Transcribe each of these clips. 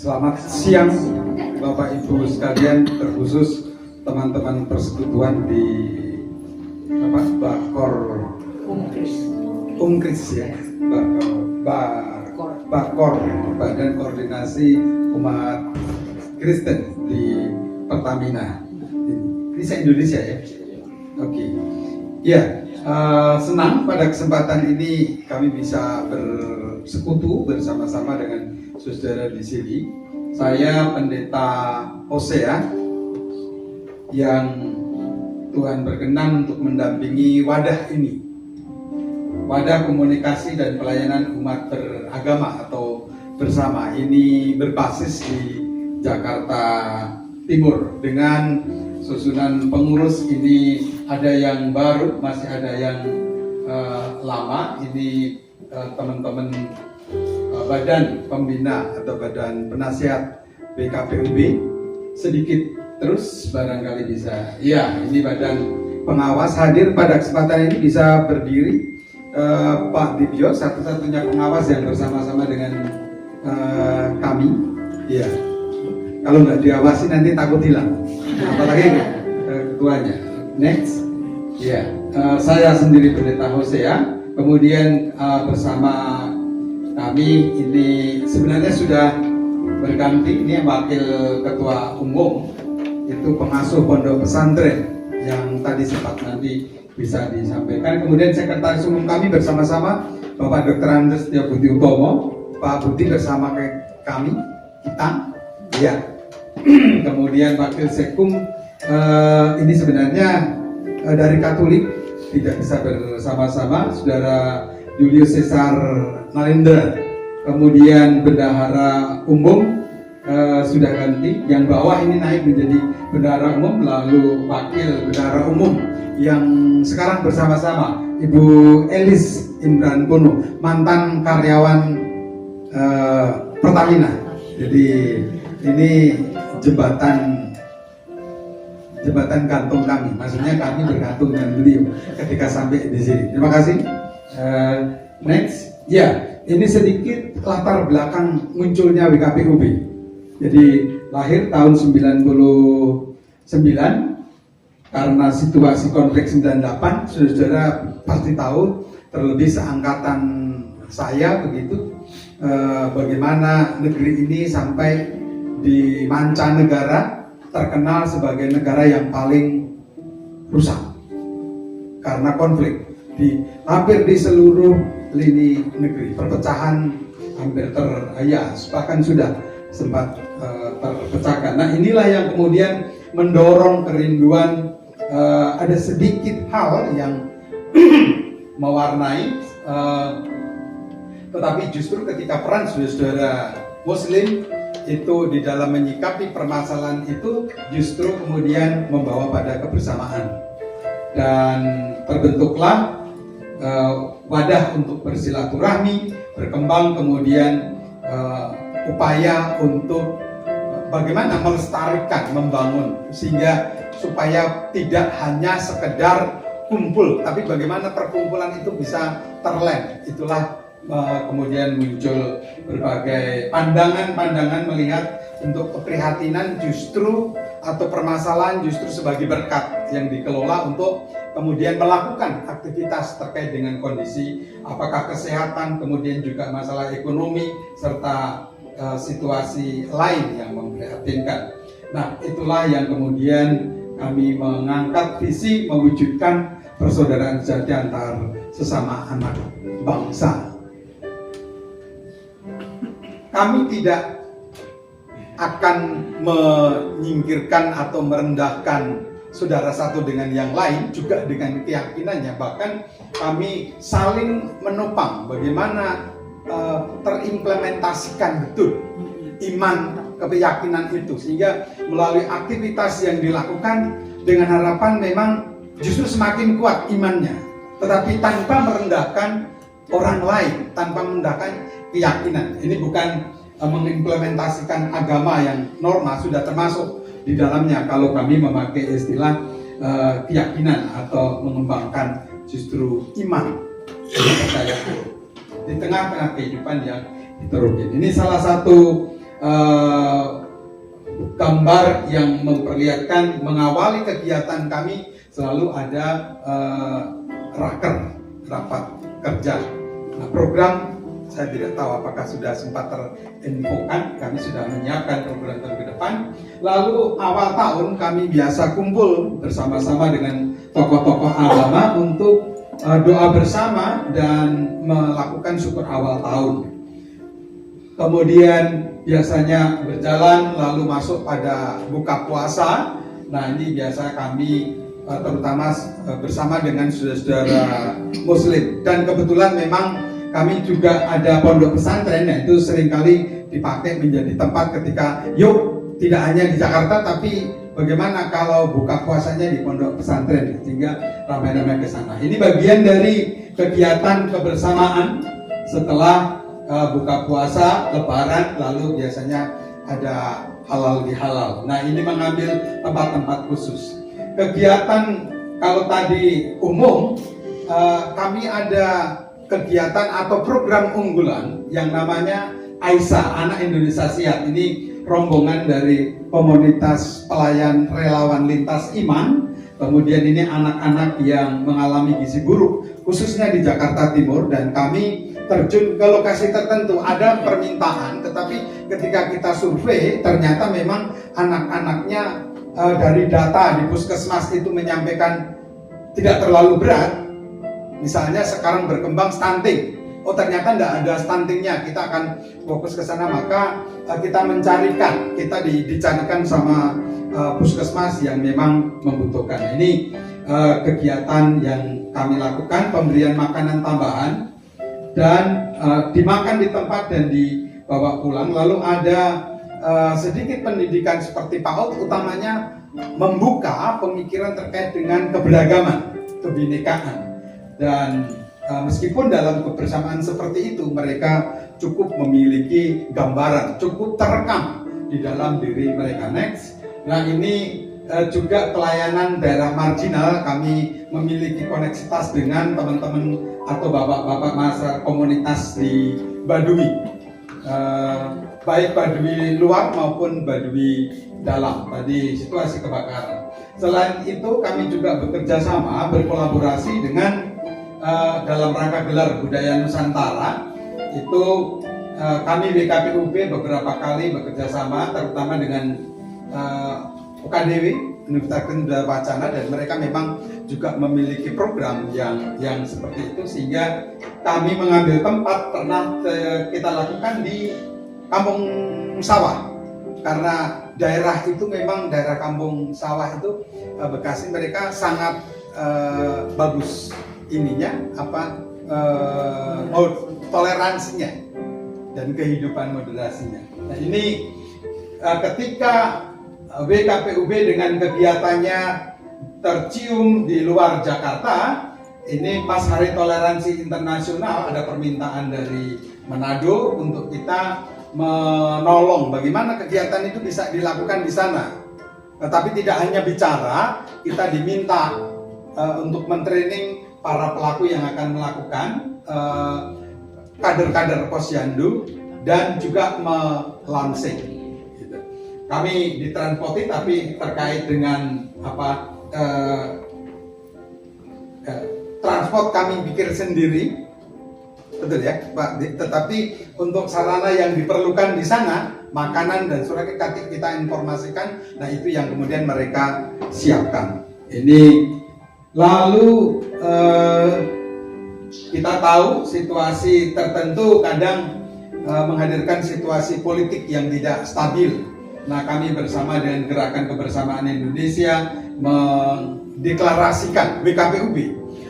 Selamat siang Bapak Ibu sekalian, terkhusus teman-teman persekutuan di Bakor Umkris ya, Bakor Badan Koordinasi Umat Kristen di Pertamina. Ini saya Indonesia ya. Oke. Ya, senang pada kesempatan ini kami bisa bersekutu bersama-sama dengan saudara di sini. Saya Pendeta Hosea yang Tuhan berkenan untuk mendampingi wadah ini, wadah komunikasi dan pelayanan umat beragama atau bersama. Ini berbasis di Jakarta Timur dengan susunan pengurus. Ini ada yang baru, masih ada yang lama. Ini teman-teman badan pembina atau badan penasihat BKPUB. Sedikit terus barangkali bisa. Ya, ini badan pengawas hadir pada kesempatan ini, bisa berdiri. Pak Dibyo, satu-satunya pengawas yang bersama-sama dengan kami. Ya, kalau nggak diawasi nanti takut hilang. Apalagi ketuanya. Next. Ya, saya sendiri Pendeta Hosea. Kemudian bersama kami ini sebenarnya sudah berganti. Ini wakil ketua umum, itu pengasuh pondok pesantren yang tadi sempat nanti bisa disampaikan. Kemudian sekretaris umum kami bersama-sama Bapak Dr. Andes Setia Budi Utomo, Pak Budi bersama kami, kita. Ya. Kemudian wakil sekum ini sebenarnya dari Katolik, tidak bisa bersama-sama, Saudara Julius Caesar Nalendra. Kemudian bendahara umum sudah ganti, yang bawah ini naik menjadi bendahara umum, lalu wakil bendahara umum yang sekarang bersama-sama Ibu Elis Imran Pono, mantan karyawan Pertamina. Jadi ini jembatan gantung kami, maksudnya kami bergantung dengan beliau ketika sampai di sini. Terima kasih. Next, ya, ini sedikit latar belakang munculnya WKPUB. Jadi lahir tahun 99 karena situasi konflik 98. Saudara pasti tahu, terlebih seangkatan saya begitu, bagaimana negeri ini sampai di mancanegara terkenal sebagai negara yang paling rusak karena konflik di hampir di seluruh lini negeri. Perpecahan hampir bahkan sudah sempat terpecahkan. Nah, inilah yang kemudian mendorong kerinduan. Ada sedikit hal yang mewarnai, tetapi justru ketika peran saudara Muslim itu di dalam menyikapi permasalahan itu justru kemudian membawa pada kebersamaan, dan terbentuklah wadah untuk bersilaturahmi, berkembang kemudian upaya untuk bagaimana melestarikan, membangun, sehingga supaya tidak hanya sekedar kumpul, tapi bagaimana perkumpulan itu bisa terlem. Itulah kemudian muncul berbagai pandangan-pandangan melihat untuk keprihatinan justru atau permasalahan justru sebagai berkat yang dikelola untuk kemudian melakukan aktivitas terkait dengan kondisi apakah kesehatan, kemudian juga masalah ekonomi serta situasi lain yang memprihatinkan. Nah, itulah yang kemudian kami mengangkat visi mewujudkan persaudaraan sejati antar sesama anak bangsa. Kami tidak akan menyingkirkan atau merendahkan saudara satu dengan yang lain, juga dengan keyakinannya. Bahkan kami saling menopang bagaimana terimplementasikan betul iman, keyakinan itu, sehingga melalui aktivitas yang dilakukan dengan harapan memang justru semakin kuat imannya, tetapi tanpa merendahkan orang lain, tanpa merendahkan keyakinan. Ini bukan mengimplementasikan agama yang norma, sudah termasuk di dalamnya kalau kami memakai istilah keyakinan atau mengembangkan justru iman, kepercayaan di tengah-tengah kehidupan yang heterogen. Ini salah satu gambar yang memperlihatkan mengawali kegiatan kami selalu ada rapat kerja. Nah, program saya tidak tahu apakah sudah sempat terinfokan, kami sudah menyiapkan program ke depan. Lalu awal tahun kami biasa kumpul bersama-sama dengan tokoh-tokoh agama untuk doa bersama dan melakukan syukur awal tahun. Kemudian biasanya berjalan lalu masuk pada buka puasa. Nah, ini biasa kami terutama bersama dengan saudara-saudara Muslim, dan kebetulan memang kami juga ada pondok pesantren, yaitu seringkali dipakai menjadi tempat ketika yuk tidak hanya di Jakarta tapi bagaimana kalau buka puasanya di pondok pesantren, sehingga ramai-ramai ke sana. Ini bagian dari kegiatan kebersamaan setelah buka puasa, lebaran, lalu biasanya ada halal bihalal. Nah, ini mengambil tempat-tempat khusus. Kegiatan kalau tadi umum, kami ada kegiatan atau program unggulan yang namanya Aisyah, Anak Indonesia Sihat. Ini rombongan dari komunitas pelayan relawan lintas iman. Kemudian ini anak-anak yang mengalami gizi buruk, khususnya di Jakarta Timur, dan kami terjun ke lokasi tertentu. Ada permintaan, tetapi ketika kita survei ternyata memang anak-anaknya dari data di puskesmas itu menyampaikan tidak terlalu berat. Misalnya sekarang berkembang stunting, oh ternyata tidak ada stuntingnya, kita akan fokus ke sana. Maka kita mencarikan, kita dicarikan sama puskesmas yang memang membutuhkan. Ini kegiatan yang kami lakukan, pemberian makanan tambahan dan dimakan di tempat dan dibawa pulang. Lalu ada sedikit pendidikan seperti PAUD, utamanya membuka pemikiran terkait dengan keberagaman, kebinekaan. Dan meskipun dalam kebersamaan seperti itu mereka cukup memiliki gambaran, cukup terekam di dalam diri mereka. Next. Nah, ini juga pelayanan daerah marginal. Kami memiliki koneksitas dengan teman-teman atau bapak-bapak masyarakat komunitas di Baduy, baik Baduy luar maupun Baduy dalam. Tadi situasi kebakaran. Selain itu kami juga bekerja sama, berkolaborasi dengan dalam rangka gelar budaya Nusantara. Itu kami WKPUB beberapa kali bekerja sama, terutama dengan UKDW, Universitas Kendal Wacana, dan mereka memang juga memiliki program yang seperti itu, sehingga kami mengambil tempat pernah kita lakukan di kampung sawah, karena daerah itu memang daerah kampung sawah itu Bekasi, mereka sangat bagus ininya toleransinya dan kehidupan moderasinya. Nah, ini ketika WKPUB dengan kegiatannya tercium di luar Jakarta, ini pas Hari Toleransi Internasional ada permintaan dari Manado untuk kita menolong bagaimana kegiatan itu bisa dilakukan di sana. Tetapi tidak hanya bicara, kita diminta untuk mentraining para pelaku yang akan melakukan, kader-kader posyandu, dan juga melansing. Gitu. Kami ditransporti, tapi terkait dengan transport kami pikir sendiri, betul ya Pak. Tetapi untuk sarana yang diperlukan di sana, makanan dan surat kita informasikan. Nah, itu yang kemudian mereka siapkan. Ini lalu kita tahu situasi tertentu kadang menghadirkan situasi politik yang tidak stabil. Nah, kami bersama dengan Gerakan Kebersamaan Indonesia mendeklarasikan, WKPUB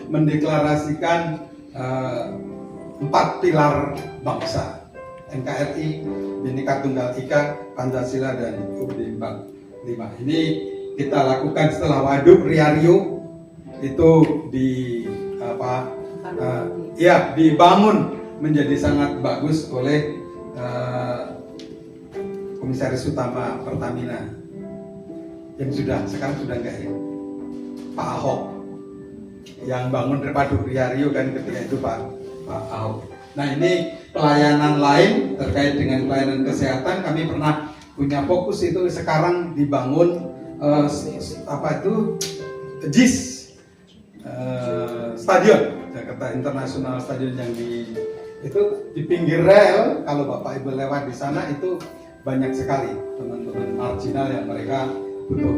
mendeklarasikan 4 pilar bangsa: NKRI, Bhinneka Tunggal Ika, Pancasila, dan UUD 45. Ini kita lakukan setelah Waduk Riario itu dibangun menjadi sangat bagus oleh Komisaris Utama Pertamina yang sekarang sudah enggak ya, Pak Ahok yang bangun Waduk Riario kan ketika itu Pak Ahok. Nah, ini pelayanan lain terkait dengan pelayanan kesehatan. Kami pernah punya fokus itu sekarang dibangun JIS stadion Jakarta International Stadion yang di pinggir rel. Kalau Bapak Ibu lewat di sana itu banyak sekali teman-teman marginal yang mereka butuh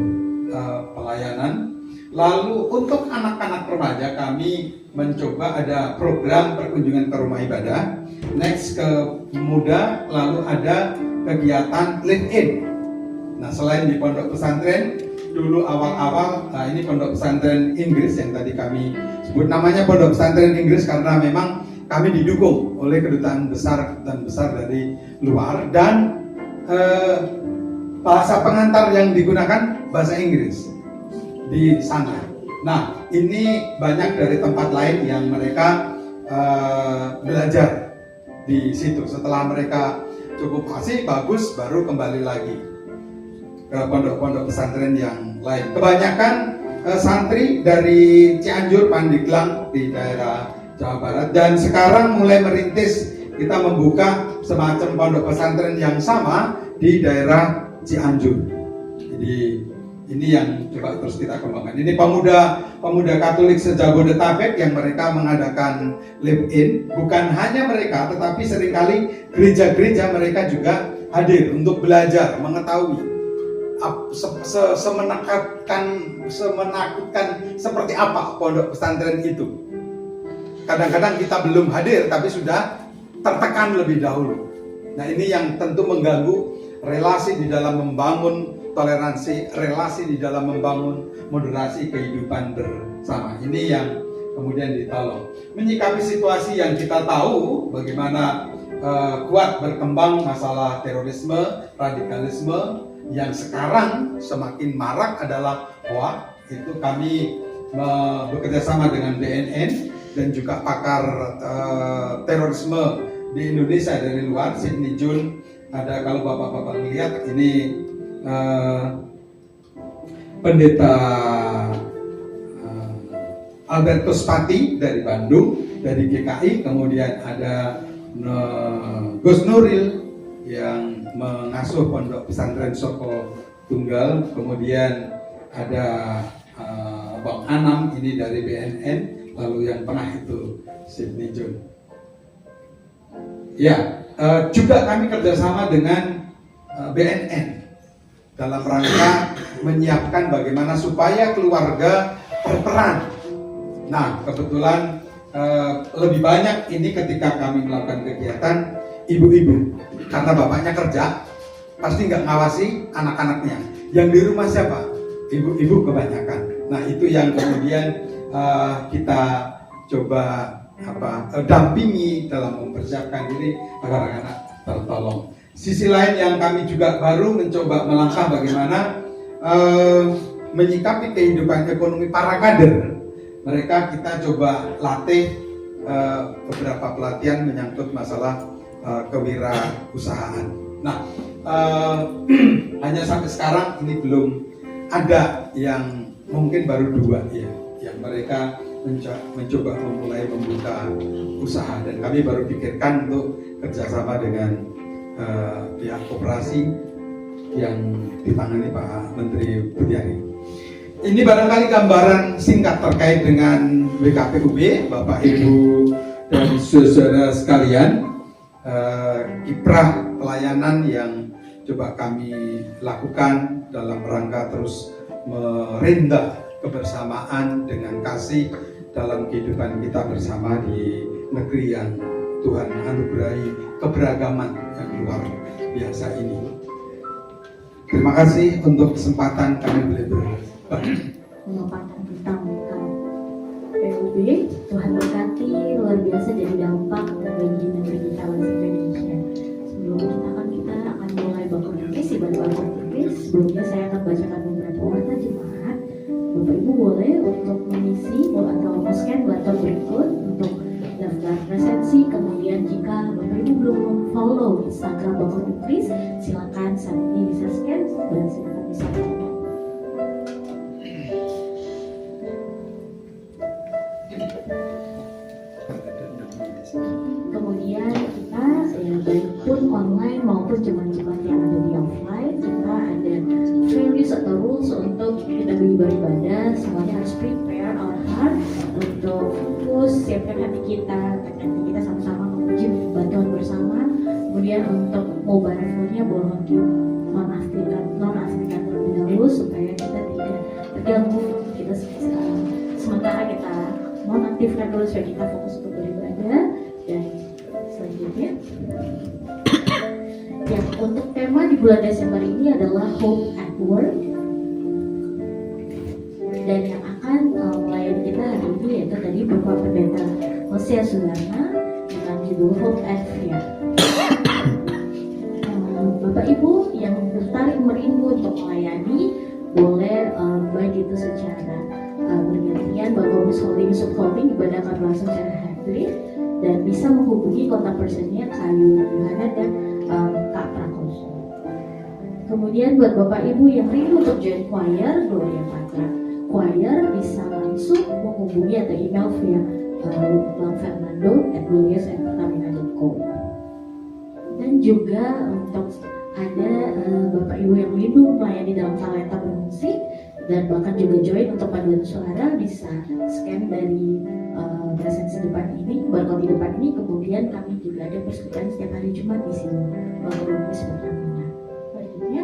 pelayanan. Lalu untuk anak-anak remaja kami mencoba ada program perkunjungan ke rumah ibadah. Next ke muda, lalu ada kegiatan live-in. Nah, selain di pondok pesantren, dulu awal-awal, ini pondok pesantren Inggris yang tadi kami sebut namanya pondok pesantren Inggris karena memang kami didukung oleh kedutaan besar dari luar, dan bahasa pengantar yang digunakan bahasa Inggris di sana. Nah, ini banyak dari tempat lain yang mereka belajar di situ. Setelah mereka cukup fasih, bagus, baru kembali lagi ke pondok-pondok pesantren yang lain. Kebanyakan santri dari Cianjur, Pandeglang di daerah Jawa Barat, dan sekarang mulai merintis kita membuka semacam pondok pesantren yang sama di daerah Cianjur. Jadi ini yang coba terus kita kembangkan. Ini pemuda Katolik se-Jabodetabek yang mereka mengadakan live-in. Bukan hanya mereka, tetapi seringkali gereja-gereja mereka juga hadir untuk belajar, mengetahui semenakutkan seperti apa pondok pesantren itu. Kadang-kadang kita belum hadir, tapi sudah tertekan lebih dahulu. Nah, ini yang tentu mengganggu relasi di dalam membangun toleransi, relasi di dalam membangun moderasi kehidupan bersama. Ini yang kemudian ditolong. Menyikapi situasi yang kita tahu bagaimana kuat berkembang masalah terorisme, radikalisme yang sekarang semakin marak adalah hoax. Itu kami bekerja sama dengan BNN dan juga pakar terorisme di Indonesia dari luar, Sidney Jun. Ada, kalau bapak-bapak melihat ini pendeta Albertus Pati dari Bandung, dari GKI. Kemudian ada Gus Nuril yang mengasuh pondok pesantren Soko Tunggal. Kemudian ada Bang Anam ini dari BNN. Lalu yang pernah itu Sidney Jun. Ya, juga kami kerjasama dengan BNN dalam rangka menyiapkan bagaimana supaya keluarga berperan. Nah, kebetulan lebih banyak ini ketika kami melakukan kegiatan ibu-ibu, karena bapaknya kerja pasti nggak ngawasi anak-anaknya. Yang di rumah siapa? Ibu-ibu kebanyakan. Nah, itu yang kemudian kita coba dampingi dalam mempersiapkan diri agar anak-anak tertolong. Sisi lain yang kami juga baru mencoba melangkah bagaimana menyikapi kehidupan ekonomi para kader. Mereka kita coba latih beberapa pelatihan menyangkut masalah kewirausahaan. Nah, hanya sampai sekarang ini belum ada, yang mungkin baru 2 ya, yang mereka mencoba memulai membuka usaha, dan kami baru pikirkan untuk kerjasama dengan pihak koperasi yang ditangani Pak Menteri Budiari. Ini barangkali gambaran singkat terkait dengan WKPUB, Bapak Ibu dan saudara sekalian, kiprah pelayanan yang coba kami lakukan dalam rangka terus merenda kebersamaan dengan kasih dalam kehidupan kita bersama di negeri yang Tuhan anugerahi keberagaman yang luar biasa ini. Terima kasih untuk kesempatan kami boleh merupakan tentang PUB. Tuhan berkati luar biasa jadi dampak bagi negeri kita bangsa Indonesia. Sebelum kita akan mulai berkontribusi ibadah berkontribusi, sebelumnya saya akan bacakan beberapa kata jemaat. Bapak Ibu boleh untuk mengisi atau men-scan button berikut untuk daftar presensi. Kemudian jika Bapak Ibu belum follow Instagram berkontribusi, silakan saat ini bisa scan dan silakan bisa follow. Kemudian kita fokus untuk kita beribadah, semuanya harus prepare our heart untuk fokus, siapkan hati kita sama-sama memuji bantuan bersama. Kemudian untuk mobile phone-nya boleh nonaktifkan terlebih dahulu supaya kita tidak terganggu kita sekarang. Sementara kita nonaktifkan dulu supaya kita fokus untuk beribadah. Dan selanjutnya, ya, untuk tema di bulan Desember ini adalah Hope at Work. Dan yang akan melayani kita hari ini yaitu tadi Bapak Pendeta Hosea Sudarna dengan judul Hope at Fear. Bapak Ibu yang tertarik merindu untuk melayani boleh baik itu secara bergantian, Bapak Holding Subholding ibadahkan langsung secara hybrid, dan bisa menghubungi kontak personnya Kayu Yohana dan Kak Prakoso. Kemudian buat Bapak Ibu yang rindu untuk join choir, Gloria Patra Choir bisa langsung menghubungi atau email via Bang Fernando @glorious@pertamina.com. Dan juga untuk ada Bapak Ibu yang rindu melayani dalam talenta bermusik dan bahkan juga join untuk paduan suara, bisa scan dari presensi depan ini, barcode di depan ini. Kemudian kami juga ada persekutuan setiap hari Jumat di sini, Bang Lukis Pertamina. Selanjutnya,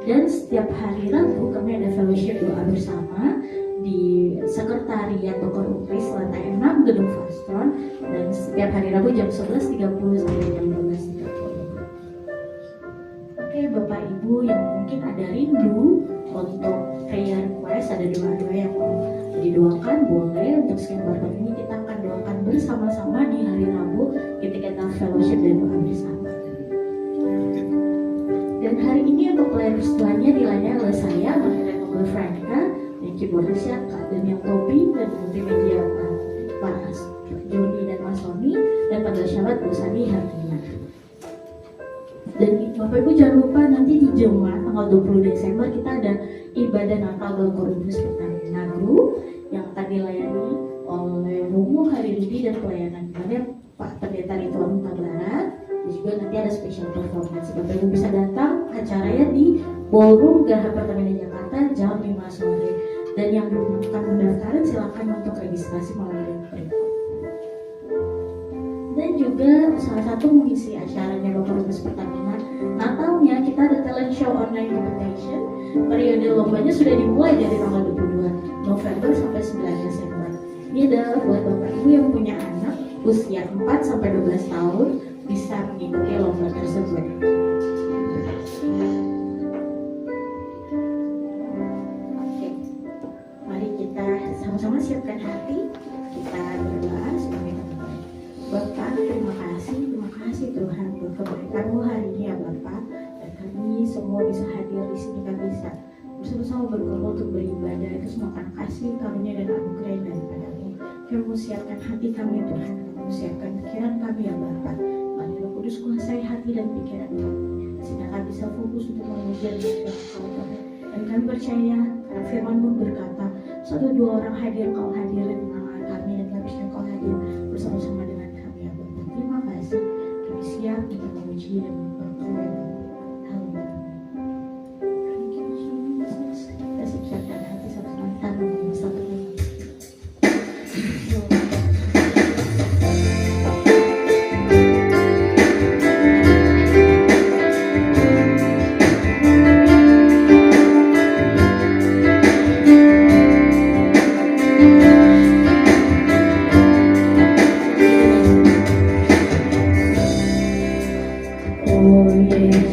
dan setiap hari Rabu kami ada fellowship doa bersama di Sekretariat Bogor Umpris lantai 6 Gedung Fastron, dan setiap hari Rabu jam 11.30 sampai jam 12.30. Oke, Bapak Ibu yang mungkin ada rindu untuk prayer request, ada doa-doa yang mau didoakan, boleh untuk scan barcode ini kita akan doakan bersama-sama di hari Rabu ketika kita fellowship dan doa bersama. Dan hari ini untuk player Tuhannya dilayani oleh saya, Mbak Franka, dan keyboardisnya Kak Daniel Tobi, dan multimedia Pak Joni dan Mas Sony, dan pada syarat Bu Sani Hertina. Dan Bapak Ibu jangan lupa nanti di Jumat tanggal 20 Desember kita ada ibadah Natal Bogor Umpris Pertamina Group yang akan dilayani oleh Romo Harirudi dan pelayanan ibadah Pak Pendeta Ridwan Huta Barat. Dan juga nanti ada special performance. Bapak Ibu bisa datang acaranya di Ballroom Geraha Pertamina Jakarta jam 5 sore. Dan yang belum melakukan pendaftaran silakan untuk registrasi melalui link berikut. Dan juga salah satu mengisi acaranya Bapak Umpris Pertamina Natalnya kita ada talent show online competition. Periode lombanya sudah dimulai dari tanggal 22 November sampai 9 Desember. Ini adalah buat Bapak Ibu yang punya anak usia 4 sampai 12 tahun bisa mengikuti lomba tersebut. Oke, mari kita sama-sama siapkan hati, kita berdoa sebagai teman. Bapak, terima kasih Tuhan buat kebaikan-Mu hari ini ya Bapak, dan kami semua bisa hadir di sini, kami bisa bersama-sama berkumpul untuk beribadah. Itu semua karena kasih karunia dan anugerah daripada-Mu. Kami siapkan hati kami Tuhan, kami siapkan pikiran kami ya Bapak. Mari Roh Kudus kuasai hati dan pikiran kami, sehingga kami bisa fokus untuk memuji dan Engkau Tuhan. Dan kami percaya karena firman-Mu berkata, 1-2 orang hadir, Kau hadir di tengah kami, dan kami bisa Kau hadir bersama-sama dengan kami ya Bapak. Terima kasih, kami siap untuk memuji dan berdoa. Haleluya. Thank you Jesus. Kita siapkan hati sama-sama tanpa satu lagi. Oh, yeah.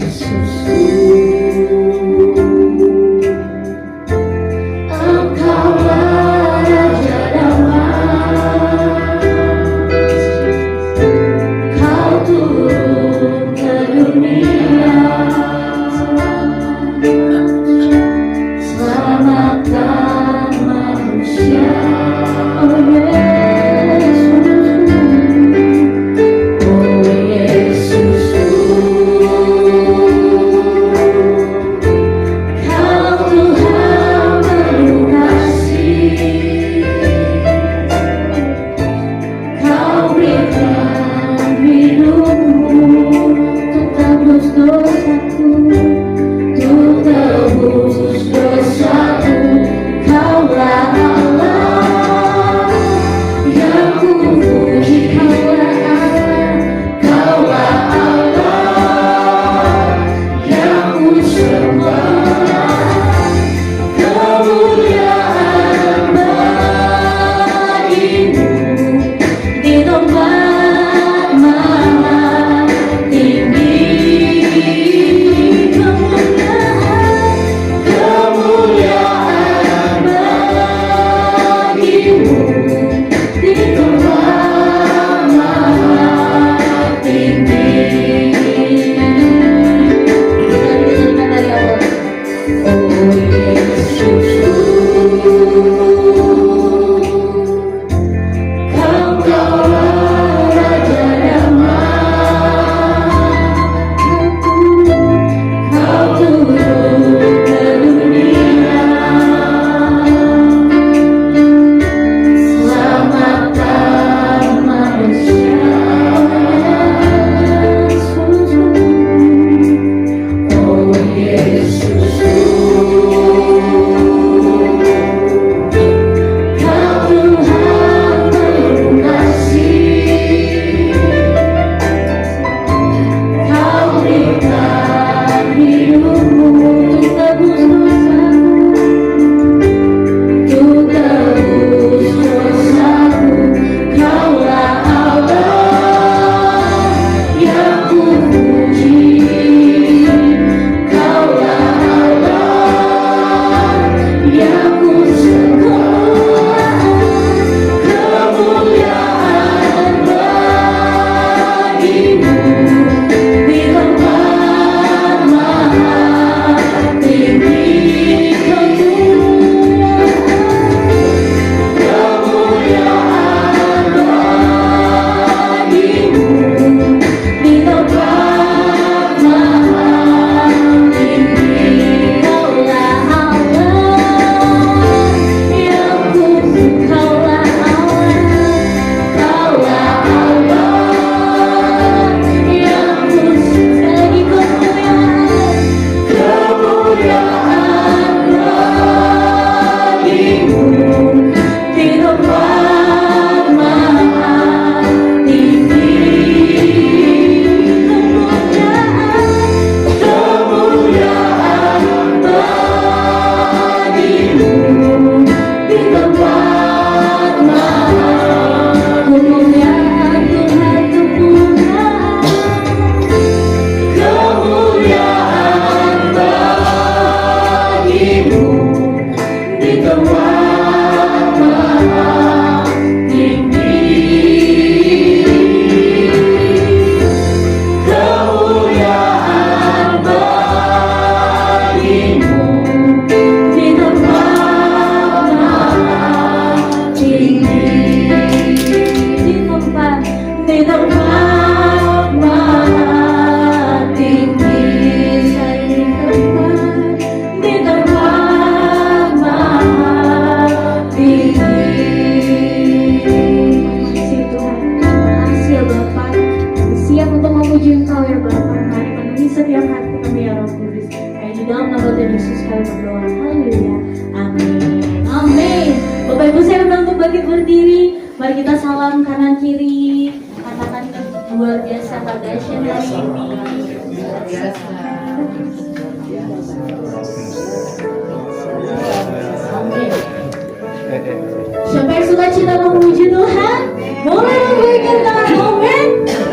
Siapa yang suka cita memuji Tuhan? Boleh memberikan tangan, amin.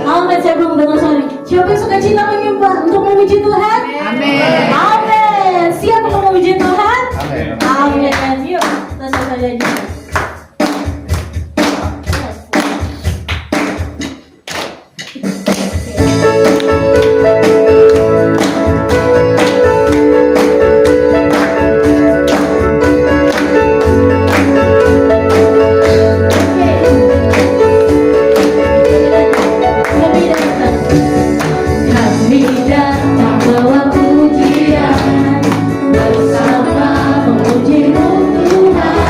Amin, saya belum dengar sorry. Siapa yang suka cita menyembah untuk memuji Tuhan? Amin. Amin. Siap untuk memuji Tuhan? Amin. Amin. Yuk, langsung saja juga. Bersama memuji Tuhan.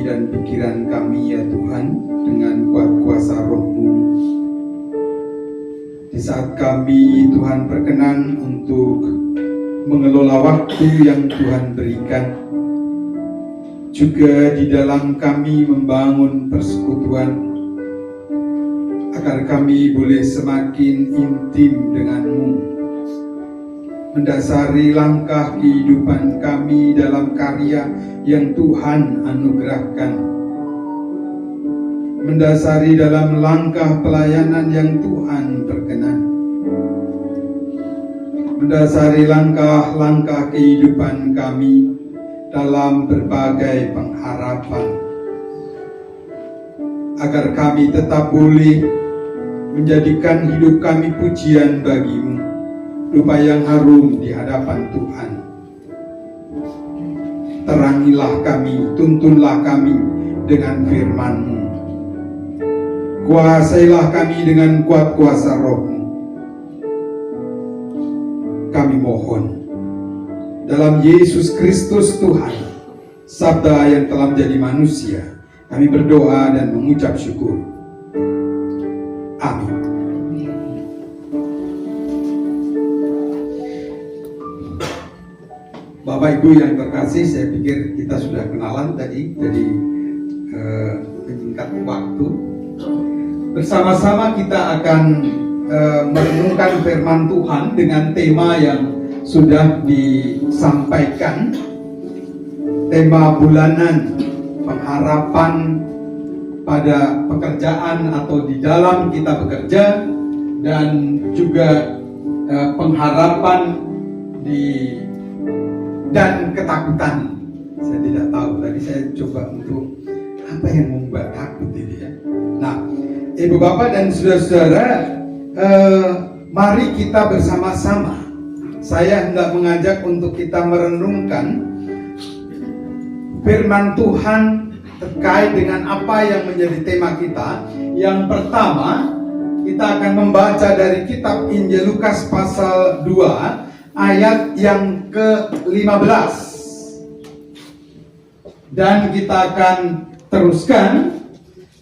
hati dan pikiran kami ya Tuhan, dengan kuat kuasa Roh-Mu. Di saat kami Tuhan berkenan untuk mengelola waktu yang Tuhan berikan, juga di dalam kami membangun persekutuan, agar kami boleh semakin intim dengan-Mu, mendasari langkah kehidupan kami dalam karya yang Tuhan anugerahkan, mendasari dalam langkah pelayanan yang Tuhan berkenan, mendasari langkah-langkah kehidupan kami dalam berbagai pengharapan, agar kami tetap boleh menjadikan hidup kami pujian bagi-Mu, rupa yang harum di hadapan Tuhan. Terangilah kami, tuntunlah kami dengan firman-Mu. Kuasailah kami dengan kuat kuasa Roh-Mu. Kami mohon dalam Yesus Kristus Tuhan, Sabda yang telah menjadi manusia, kami berdoa dan mengucap syukur. Amin. Bapak Ibu yang terkasih, saya pikir kita sudah kenalan tadi, jadi menyingkat waktu. Bersama-sama kita akan merenungkan firman Tuhan dengan tema yang sudah disampaikan, tema bulanan pengharapan pada pekerjaan atau di dalam kita bekerja, dan juga pengharapan dan ketakutan. Saya tidak tahu, tadi saya coba untuk apa yang membuat takut ini ya. Nah, Ibu Bapak dan Saudara-saudara, mari kita bersama-sama. Saya hendak mengajak untuk kita merenungkan firman Tuhan terkait dengan apa yang menjadi tema kita. Yang pertama, kita akan membaca dari kitab Injil Lukas pasal 2 ayat yang ke-15. Dan kita akan teruskan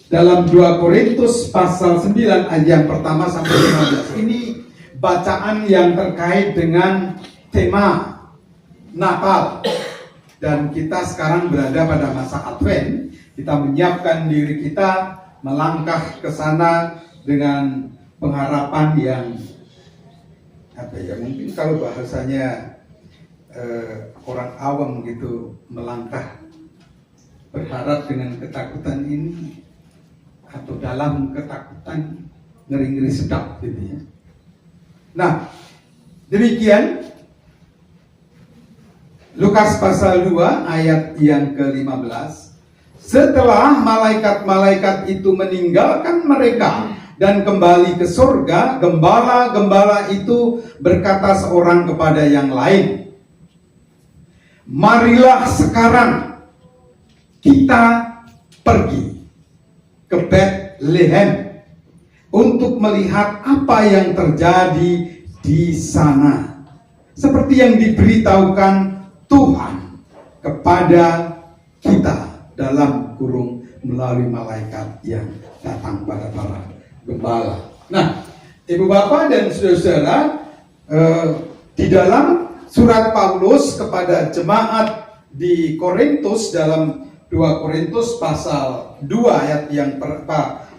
dalam 2 Korintus pasal 9 ayat yang pertama sampai 15. Ini bacaan yang terkait dengan tema Natal. Dan kita sekarang berada pada masa Advent. Kita menyiapkan diri kita melangkah ke sana dengan pengharapan yang mungkin kalau bahasanya orang awam gitu, melangkah berharap dengan ketakutan ini, atau dalam ketakutan ngeri-ngeri sedap gitu ya. Nah, demikian Lukas pasal 2 ayat yang ke-15. Setelah malaikat-malaikat itu meninggalkan mereka dan kembali ke surga, gembala-gembala itu berkata seorang kepada yang lain, "Marilah sekarang kita pergi ke Bethlehem untuk melihat apa yang terjadi di sana, seperti yang diberitahukan Tuhan kepada kita," dalam kurung melalui malaikat yang datang pada para gembala. Nah, Ibu Bapak dan Saudara-saudara, di dalam surat Paulus kepada jemaat di Korintus, dalam 2 Korintus pasal 2 ayat yang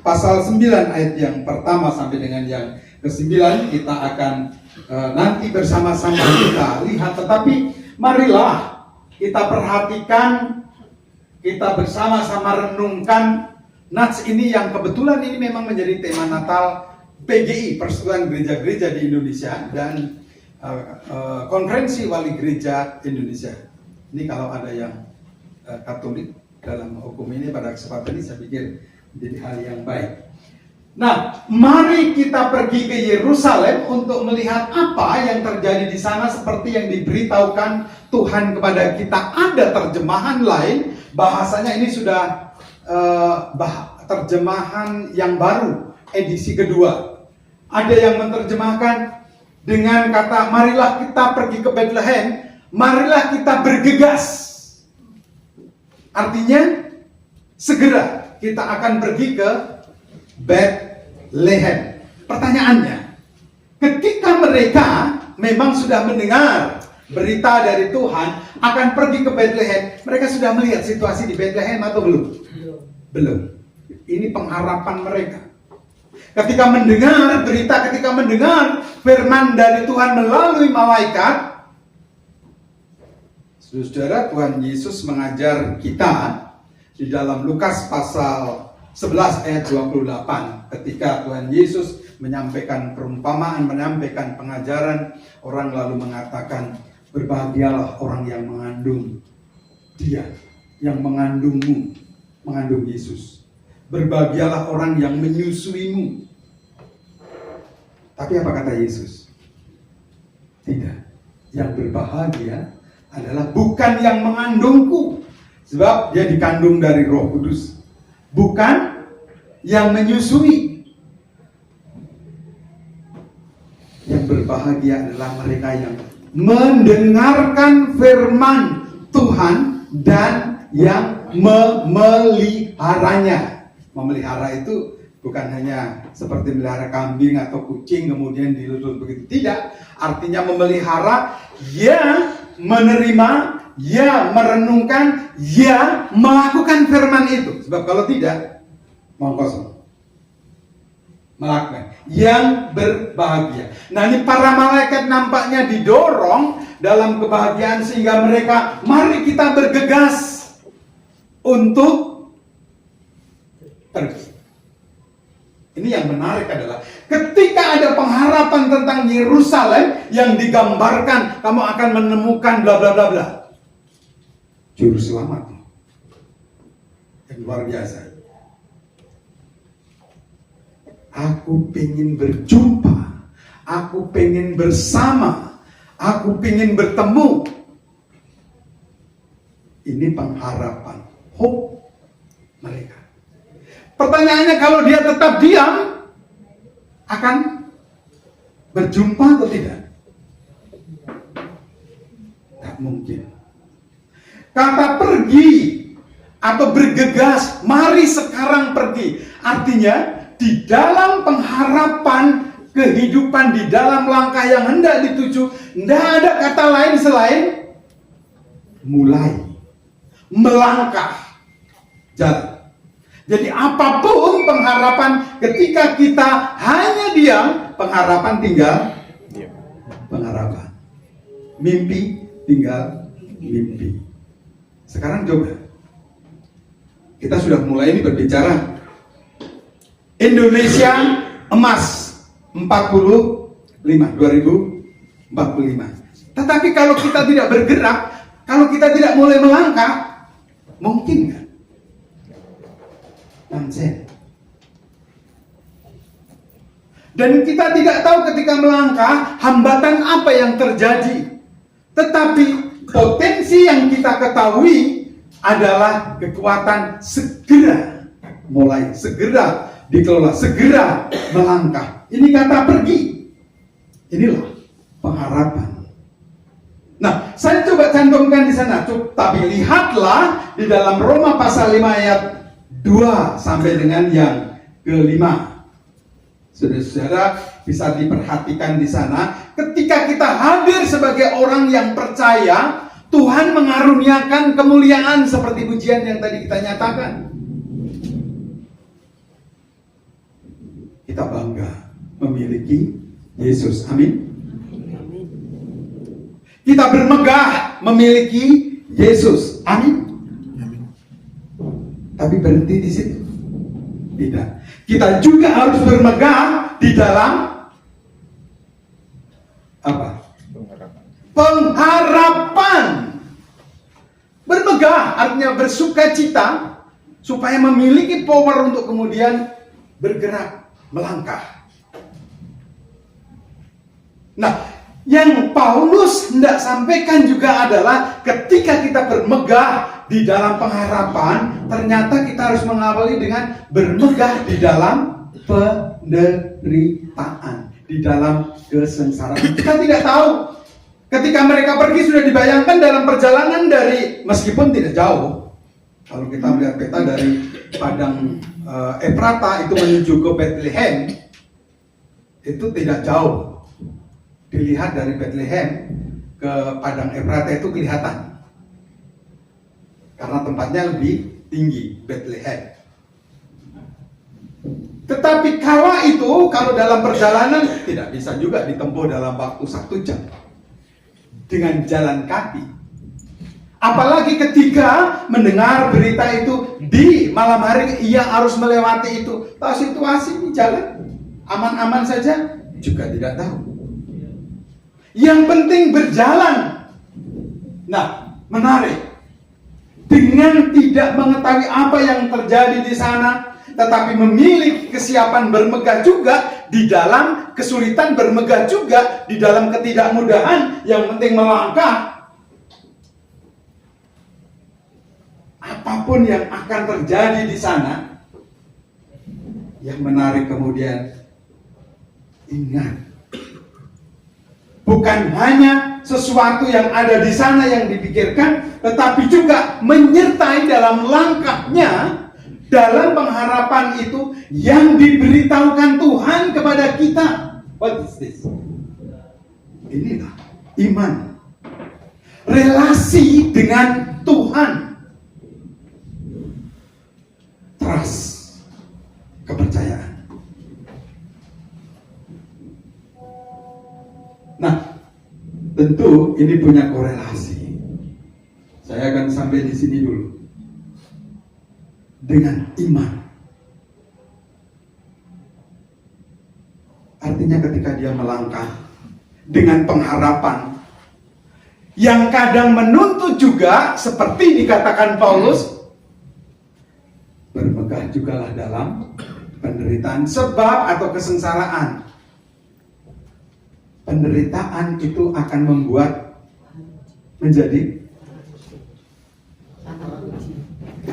pasal 9 ayat yang pertama sampai dengan yang ke-9, kita akan nanti bersama-sama kita lihat. Tetapi marilah kita perhatikan, kita bersama-sama renungkan nats ini yang kebetulan ini memang menjadi tema Natal PGI, Persekutuan Gereja-Gereja di Indonesia, dan Konferensi Wali Gereja Indonesia. Ini kalau ada yang Katolik dalam hukum ini pada kesempatan ini, saya pikir menjadi hal yang baik. Nah, mari kita pergi ke Yerusalem untuk melihat apa yang terjadi di sana, seperti yang diberitahukan Tuhan kepada kita. Ada terjemahan lain, bahasanya ini sudah terjemahan yang baru, edisi kedua. Ada yang menerjemahkan dengan kata, marilah kita pergi ke Bethlehem, marilah kita bergegas. Artinya, segera kita akan pergi ke Bethlehem. Pertanyaannya, ketika mereka memang sudah mendengar berita dari Tuhan akan pergi ke Bethlehem, mereka sudah melihat situasi di Bethlehem atau belum? Belum. Ini pengharapan mereka. Ketika mendengar berita, ketika mendengar firman dari Tuhan melalui malaikat, saudara, Tuhan Yesus mengajar kita di dalam Lukas pasal 11 ayat 28, ketika Tuhan Yesus menyampaikan perumpamaan, menyampaikan pengajaran, orang lalu mengatakan, berbahagialah orang yang mengandung dia, yang mengandungmu, mengandung Yesus. Berbahagialah orang yang menyusuimu. Tapi apa kata Yesus? Tidak. Yang berbahagia adalah bukan yang mengandungku, sebab dia dikandung dari Roh Kudus. Bukan yang menyusui. Yang berbahagia adalah mereka yang mendengarkan firman Tuhan dan yang memeliharanya. Memelihara itu bukan hanya seperti melihara kambing atau kucing kemudian dilurus begitu. Tidak. Artinya memelihara, ya menerima, ya merenungkan, ya melakukan firman itu. Sebab kalau tidak, mau kosong. Melakukan. Yang berbahagia. Nah, ini para malaikat nampaknya didorong dalam kebahagiaan sehingga mereka, mari kita bergegas untuk pergi. Ini yang menarik adalah ketika ada pengharapan tentang Yerusalem yang digambarkan, kamu akan menemukan bla bla bla bla. Juru selamat yang luar biasa. Aku pengen berjumpa, aku pengen bersama, aku pengen bertemu. Ini pengharapan, hope mereka. Pertanyaannya, kalau dia tetap diam, akan berjumpa atau tidak? Tak mungkin. Kata pergi atau bergegas, mari sekarang pergi. Artinya, di dalam pengharapan kehidupan, di dalam langkah yang hendak dituju, tidak ada kata lain selain mulai, melangkah, jalan. Jadi apapun pengharapan, ketika kita hanya diam, pengharapan tinggal pengharapan. Mimpi tinggal mimpi. Sekarang coba. Kita sudah mulai ini berbicara Indonesia emas 2045. Tetapi kalau kita tidak bergerak, kalau kita tidak mulai melangkah, mungkin nggak? Nonsen. Dan kita tidak tahu ketika melangkah hambatan apa yang terjadi. Tetapi potensi yang kita ketahui adalah kekuatan segera mulai, segera dikelola, segera melangkah. Ini kata pergi. Inilah pengharapan. Nah, saya coba cantumkan di sana. Tapi lihatlah di dalam Roma pasal 5 ayat 2 sampai dengan yang ke-5. Saudara-saudara bisa diperhatikan di sana. Ketika kita hadir sebagai orang yang percaya, Tuhan mengaruniakan kemuliaan seperti pujian yang tadi kita nyatakan. Kita bangga memiliki Yesus. Amin. Kita bermegah memiliki Yesus. Amin. Tapi berhenti di situ? Tidak. Kita juga harus bermegah di dalam apa? Pengharapan. Bermegah artinya bersukacita supaya memiliki power untuk kemudian bergerak, melangkah. Nah, yang Paulus hendak sampaikan juga adalah ketika kita bermegah di dalam pengharapan, ternyata kita harus mengawali dengan bermegah di dalam penderitaan, di dalam kesengsaraan. Kita tidak tahu ketika mereka pergi sudah dibayangkan dalam perjalanan dari, meskipun tidak jauh, Kalau kita melihat peta dari padang Efrata itu menuju ke Bethlehem, itu tidak jauh. Dilihat dari Bethlehem ke padang Efrata itu kelihatan, karena tempatnya lebih tinggi Bethlehem. Tetapi kala itu, kalau dalam perjalanan tidak bisa juga ditempuh dalam waktu 1 jam dengan jalan kaki. Apalagi ketika mendengar berita itu di malam hari, ia harus melewati itu. Tahu situasi di jalan aman-aman saja juga tidak tahu. Yang penting berjalan. Nah, menarik. Dengan tidak mengetahui apa yang terjadi di sana, tetapi memiliki kesiapan bermegah juga di dalam kesulitan, bermegah juga di dalam ketidakmudahan. Yang penting melangkah. Apapun yang akan terjadi di sana, yang menarik kemudian, ingat, bukan hanya sesuatu yang ada di sana yang dipikirkan, tetapi juga menyertai dalam langkahnya, dalam pengharapan itu yang diberitahukan Tuhan kepada kita. What is this? Inilah iman, relasi dengan Tuhan, trust, kepercayaan. Nah, tentu ini punya korelasi. Saya akan sampai di sini dulu. Dengan iman. Artinya ketika dia melangkah dengan pengharapan yang kadang menuntut juga, seperti dikatakan Paulus, bermegah jugalah dalam penderitaan, sebab atau kesengsaraan. Penderitaan itu akan membuat menjadi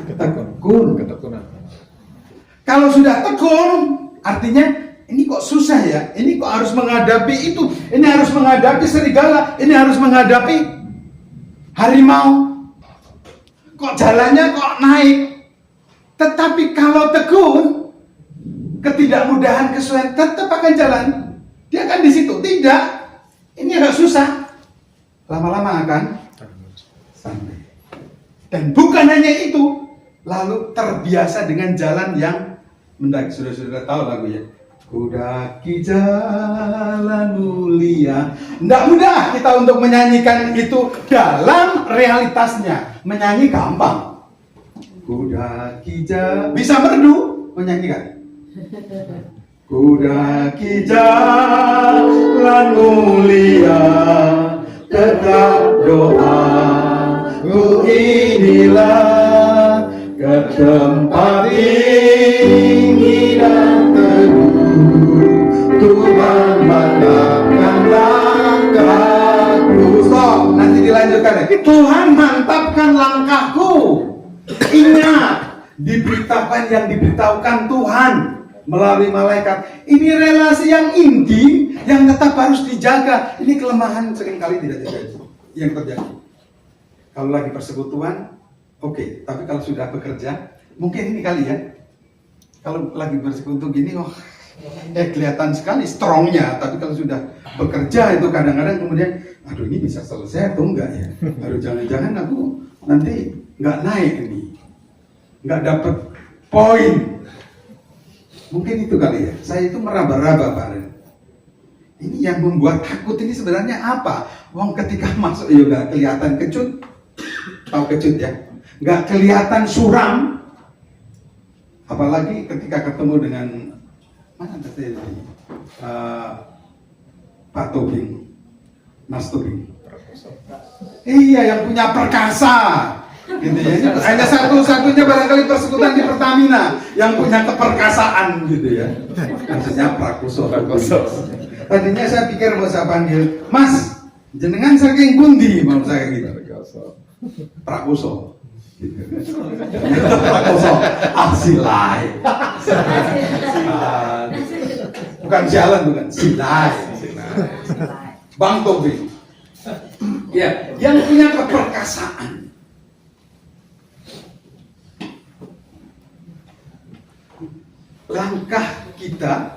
ketekunan. Kalau sudah tekun, artinya ini kok susah ya, ini kok harus menghadapi itu, ini harus menghadapi serigala, ini harus menghadapi harimau, kok jalannya kok naik. Tetapi kalau tekun, ketidakmudahan, kesulitan tetap akan jalan. Dia akan di situ. Tidak, ini agak susah. Lama-lama akan sampai. Dan bukan hanya itu, lalu terbiasa dengan jalan yang mendaki. Sudah tahu lagu ya. Kudaki jalan mulia. Tidak mudah kita untuk menyanyikan itu dalam realitasnya. Menyanyi gampang. Kudaki jalan, bisa merdu menyanyikan. Kudaki jalan mulia, tetap doa, ku inilah ke tempat tinggi dan teduh, Tuhan mantapkan langkahku. Stop, nanti dilanjutkan ya. Tuhan mantapkan langkahku. Ingat, diberitakan yang diberitahukan Tuhan melalui malaikat. Ini relasi yang intim yang tetap harus dijaga. Ini kelemahan seringkali tidak terjadi. Yang terjadi kalau lagi persekutuan, oke. Tapi kalau sudah bekerja, mungkin ini kali ya. Kalau lagi bersekutu gini, kelihatan sekali strongnya. Tapi kalau sudah bekerja itu kadang-kadang kemudian, aduh ini bisa selesai atau enggak ya? Aduh jangan-jangan aku nanti nggak naik ini, nggak dapat poin. Mungkin itu kali ya. Saya itu meraba-raba Pak. Ini yang membuat takut ini sebenarnya apa? Wong ketika masuk yoga kelihatan kecut, tahu kecut ya? Nggak kelihatan suram. Apalagi ketika ketemu dengan mana tadi? Pak Tobing, Mas Tobing. Iya, yang punya perkasa. Gitu ya. Hanya satu-satunya barangkali persekutuan di Pertamina yang punya keperkasaan gitu ya. Maksudnya Prakuso. Tadinya saya pikir mau saya panggil, Mas, jenengan saking pundi mau saya gitu. Prakuso. Gitu. Prakuso. Silai. Bukan jalan, bukan silai. Bang Tobing. Ya, yang punya keperkasaan. langkah kita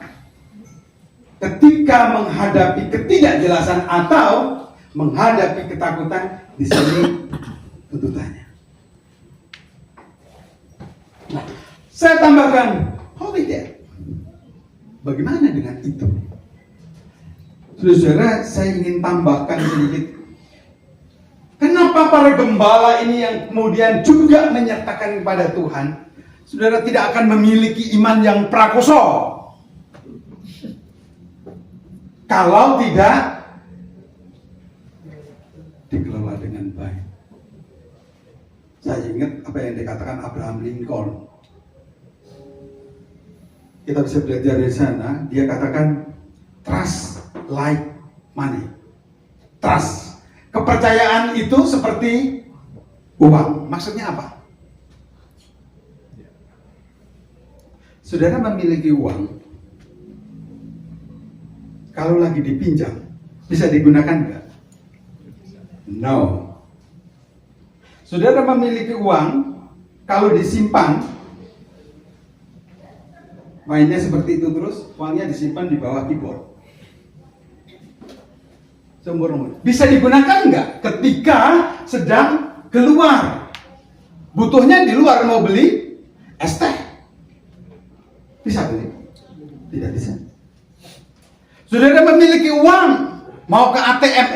ketika menghadapi ketidakjelasan atau menghadapi ketakutan, di sini tuntutannya. Nah, saya tambahkan, holy death. Bagaimana dengan itu? Saudara, saya ingin tambahkan sedikit. Kenapa para gembala ini yang kemudian juga menyertakan kepada Tuhan, saudara tidak akan memiliki iman yang prakoso kalau tidak dikelola dengan baik. Saya ingat apa yang dikatakan Abraham Lincoln. Kita bisa belajar dari sana. Dia katakan trust like money. Trust, kepercayaan itu seperti uang. Maksudnya apa? Saudara memiliki uang, kalau lagi dipinjam, bisa digunakan enggak? No. Saudara memiliki uang, kalau disimpan, mainnya seperti itu terus, uangnya disimpan di bawah keyboard. Seumur umur. Bisa digunakan enggak ketika sedang keluar? Butuhnya di luar, mau beli es teh. Bisa beli? Tidak bisa. Saudara memiliki uang, mau ke ATM,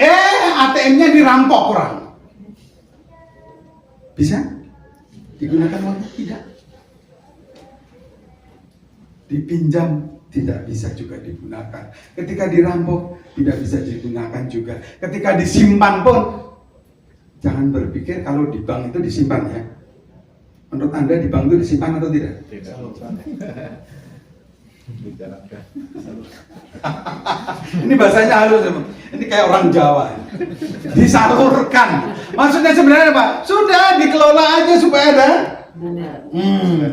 ATM-nya dirampok orang. Bisa? Digunakan uangnya? Tidak. Dipinjam tidak bisa juga digunakan. Ketika dirampok tidak bisa digunakan juga. Ketika disimpan pun jangan berpikir kalau di bank itu disimpan ya. Menurut Anda di bank itu disimpan atau tidak? Tidak. Ini bahasanya halus, ini kayak orang Jawa. Disalurkan. Maksudnya sebenarnya apa? Sudah dikelola aja supaya ada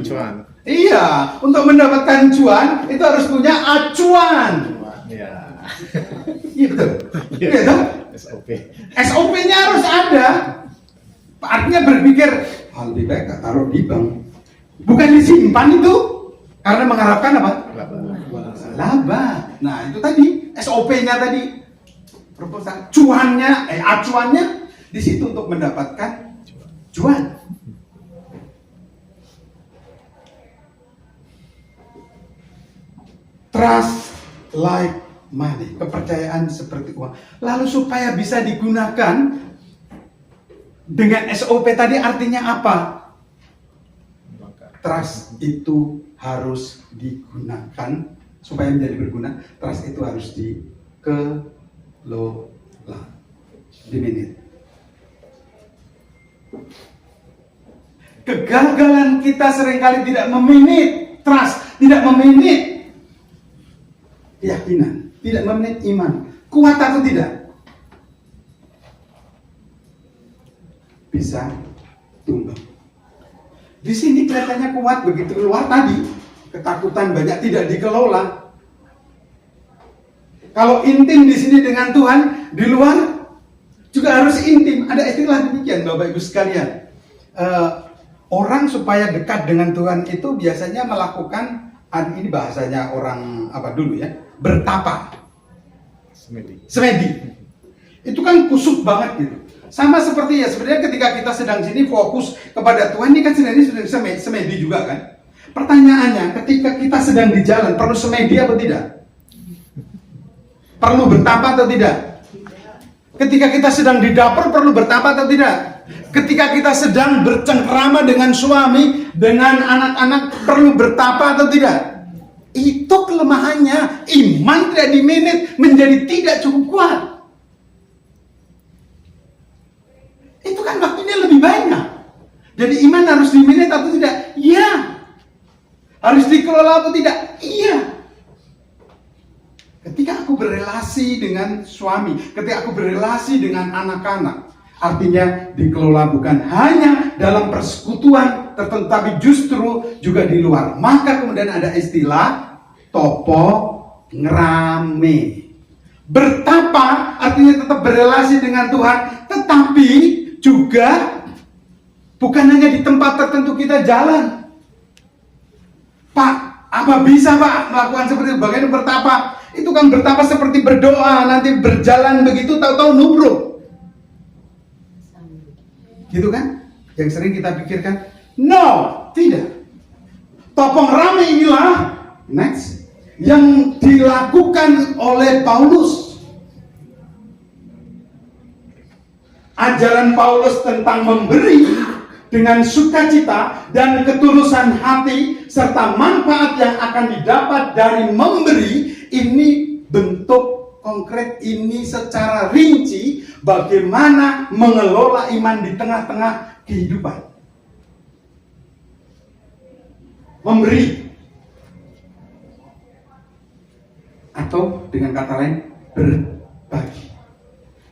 Cuan. Iya, untuk mendapatkan cuan itu harus punya acuan. Ya. Iya betul. Iya toh? SOP. SOP-nya harus ada. Artinya berpikir, lebih baik taruh di bank. Bukan disimpan itu karena mengharapkan apa? Laba. Nah, itu tadi SOP-nya tadi. Proposal cuannya, acuannya di situ untuk mendapatkan cuan. Trust like money, kepercayaan seperti uang. Lalu supaya bisa digunakan dengan SOP tadi artinya apa? Trust itu harus digunakan supaya menjadi berguna. Trust itu harus dikelola, dimanage. Kegagalan kita seringkali tidak memanage trust, tidak memanage keyakinan, tidak memanage iman. Kuat atau tidak? Bisa tumbang. Di sini kelihatannya kuat, begitu keluar tadi ketakutan banyak, tidak dikelola. Kalau intim di sini dengan Tuhan, di luar juga harus intim. Ada istilah demikian, Bapak Ibu sekalian. Orang supaya dekat dengan Tuhan itu biasanya melakukan, ini bahasanya orang apa dulu ya, bertapa. Semedi. Itu kan kusut banget gitu. Sama seperti ya sebenarnya ketika kita sedang sini fokus kepada Tuhan, ini kan sebenarnya sudah semedi juga kan. Pertanyaannya, ketika kita sedang di jalan, perlu semedi atau tidak? Perlu bertapa atau tidak? Ketika kita sedang di dapur, perlu bertapa atau tidak? Ketika kita sedang bercengkrama dengan suami, dengan anak-anak, perlu bertapa atau tidak? Itu kelemahannya. Iman tidak dimanage, menjadi tidak cukup kuat. Itu kan waktunya lebih banyak. Jadi iman harus dimanage atau tidak? Iya. Harus dikelola atau tidak? Iya. Ketika aku berelasi dengan suami, ketika aku berelasi dengan anak-anak, artinya dikelola bukan hanya dalam persekutuan tertentu, tapi justru juga di luar. Maka kemudian ada istilah topo ngerame. Bertapa artinya tetap berelasi dengan Tuhan, tetapi juga bukan hanya di tempat tertentu kita jalan. Pak, Apa bisa Pak melakukan seperti itu? Bagaimana bertapa? Itu kan bertapa seperti berdoa, nanti berjalan begitu tahu-tahu nubruk. Gitu kan? Yang sering kita pikirkan. No, tidak. Topong rame inilah next yang dilakukan oleh Paulus. Ajaran Paulus tentang memberi dengan sukacita dan ketulusan hati serta manfaat yang akan didapat dari memberi, ini bentuk konkret, ini secara rinci bagaimana mengelola iman di tengah-tengah kehidupan. Memberi, atau dengan kata lain berbagi.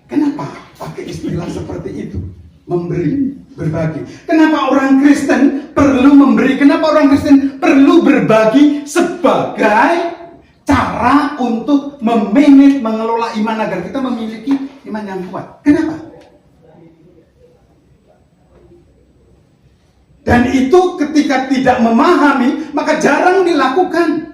Kenapa pakai istilah seperti itu? Memberi, berbagi. Kenapa orang Kristen perlu memberi? Kenapa orang Kristen perlu berbagi sebagai cara untuk memanage, mengelola iman agar kita memiliki iman yang kuat? Kenapa? Dan itu ketika tidak memahami, maka jarang dilakukan.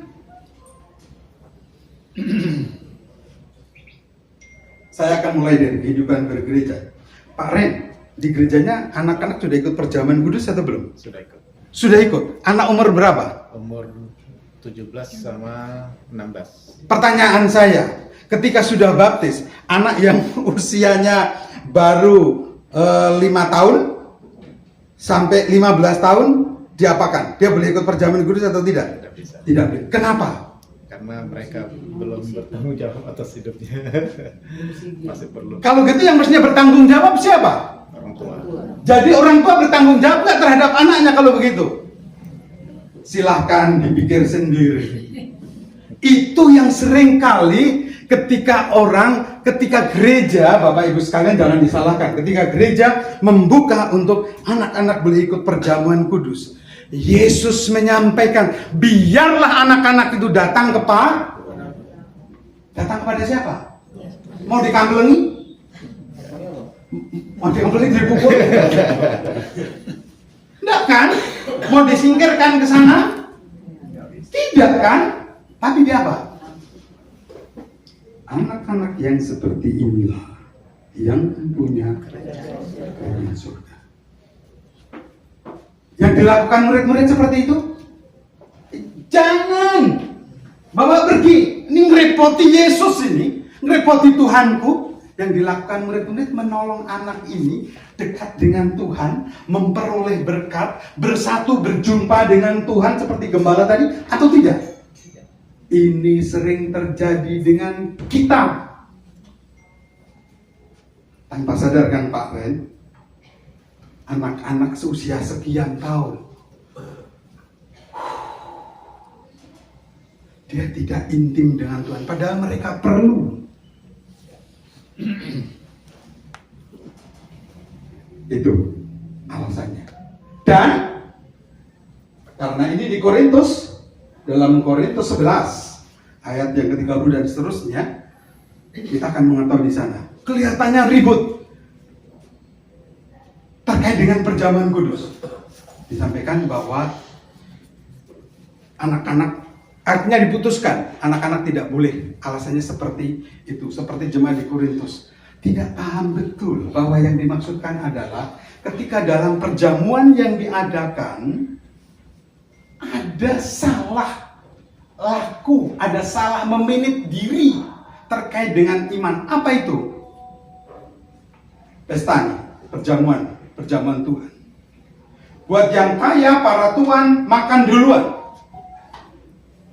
Saya akan mulai dari kehidupan bergereja. Pak Ren, di gerejanya anak-anak sudah ikut perjamuan kudus atau belum? Sudah ikut. Sudah ikut. Anak umur berapa? Umur 17 sama 16. Pertanyaan saya, ketika sudah baptis, anak yang usianya baru 5 tahun sampai 15 tahun diapakan? Dia boleh ikut perjamuan kudus atau tidak? Tidak bisa. Tidak boleh. Kenapa? Karena mereka belum bertanggung jawab atas hidupnya. Masih perlu Kalau gitu yang mestinya bertanggung jawab siapa? orang tua. Jadi orang tua bertanggung jawab nggak terhadap anaknya kalau begitu? Silahkan dipikir sendiri. Itu yang sering kali ketika gereja, Bapak Ibu sekalian jangan disalahkan, ketika gereja membuka untuk anak-anak boleh ikut perjamuan kudus, Yesus menyampaikan, biarlah anak-anak itu datang kepada siapa? Mau dikamblengi? Mau dikamblengi dipukul? Enggak kan? Mau disingkirkan ke sana? Tidak kan? Tapi dia apa? Anak-anak yang seperti inilah yang punya kerajaan surga. Yang dilakukan murid-murid seperti itu? Jangan bawa pergi. Ini ngerepoti Yesus ini, ngerepoti Tuhanku. Yang dilakukan murid-murid menolong anak ini dekat dengan Tuhan, memperoleh berkat, bersatu, berjumpa dengan Tuhan seperti gembala tadi, atau tidak? Ini sering terjadi dengan kita. Tanpa sadar kan Pak Ren? Anak-anak seusia sekian tahun, dia tidak intim dengan Tuhan, padahal mereka perlu. Itu alasannya. Dan karena ini di Korintus, dalam Korintus 11 ayat yang ke-30 dan seterusnya, kita akan mengetahui di sana. Kelihatannya ribut terkait dengan perjamuan kudus. Disampaikan bahwa anak-anak, artinya diputuskan, anak-anak tidak boleh. Alasannya seperti itu, seperti jemaat di Korintus. Tidak paham betul bahwa yang dimaksudkan adalah ketika dalam perjamuan yang diadakan, ada salah laku, ada salah memanage diri terkait dengan iman. Apa itu? Pesta nih, perjamuan Tuhan. Buat yang kaya, para tuan makan duluan.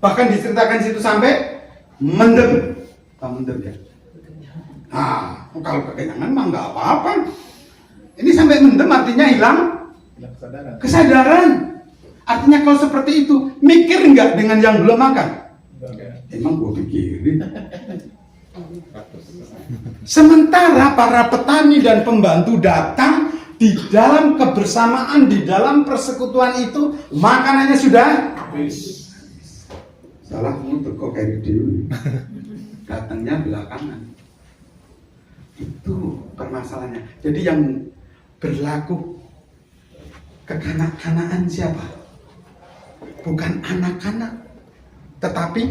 Bahkan diceritakan situ sampai mendem. Mendem ya. Nah, kalau kekenyangan mah nggak apa-apa. Ini sampai mendem artinya hilang kesadaran. Artinya kalau seperti itu, mikir nggak dengan yang belum makan? Emang gue pikirin. Sementara para petani dan pembantu datang di dalam kebersamaan, di dalam persekutuan itu, makanannya sudah salah untuk kok kayak dulu. Datangnya belakangan. Itu permasalahannya. Jadi yang berlaku kekanak-kanakan siapa? Bukan anak-anak, Tetapi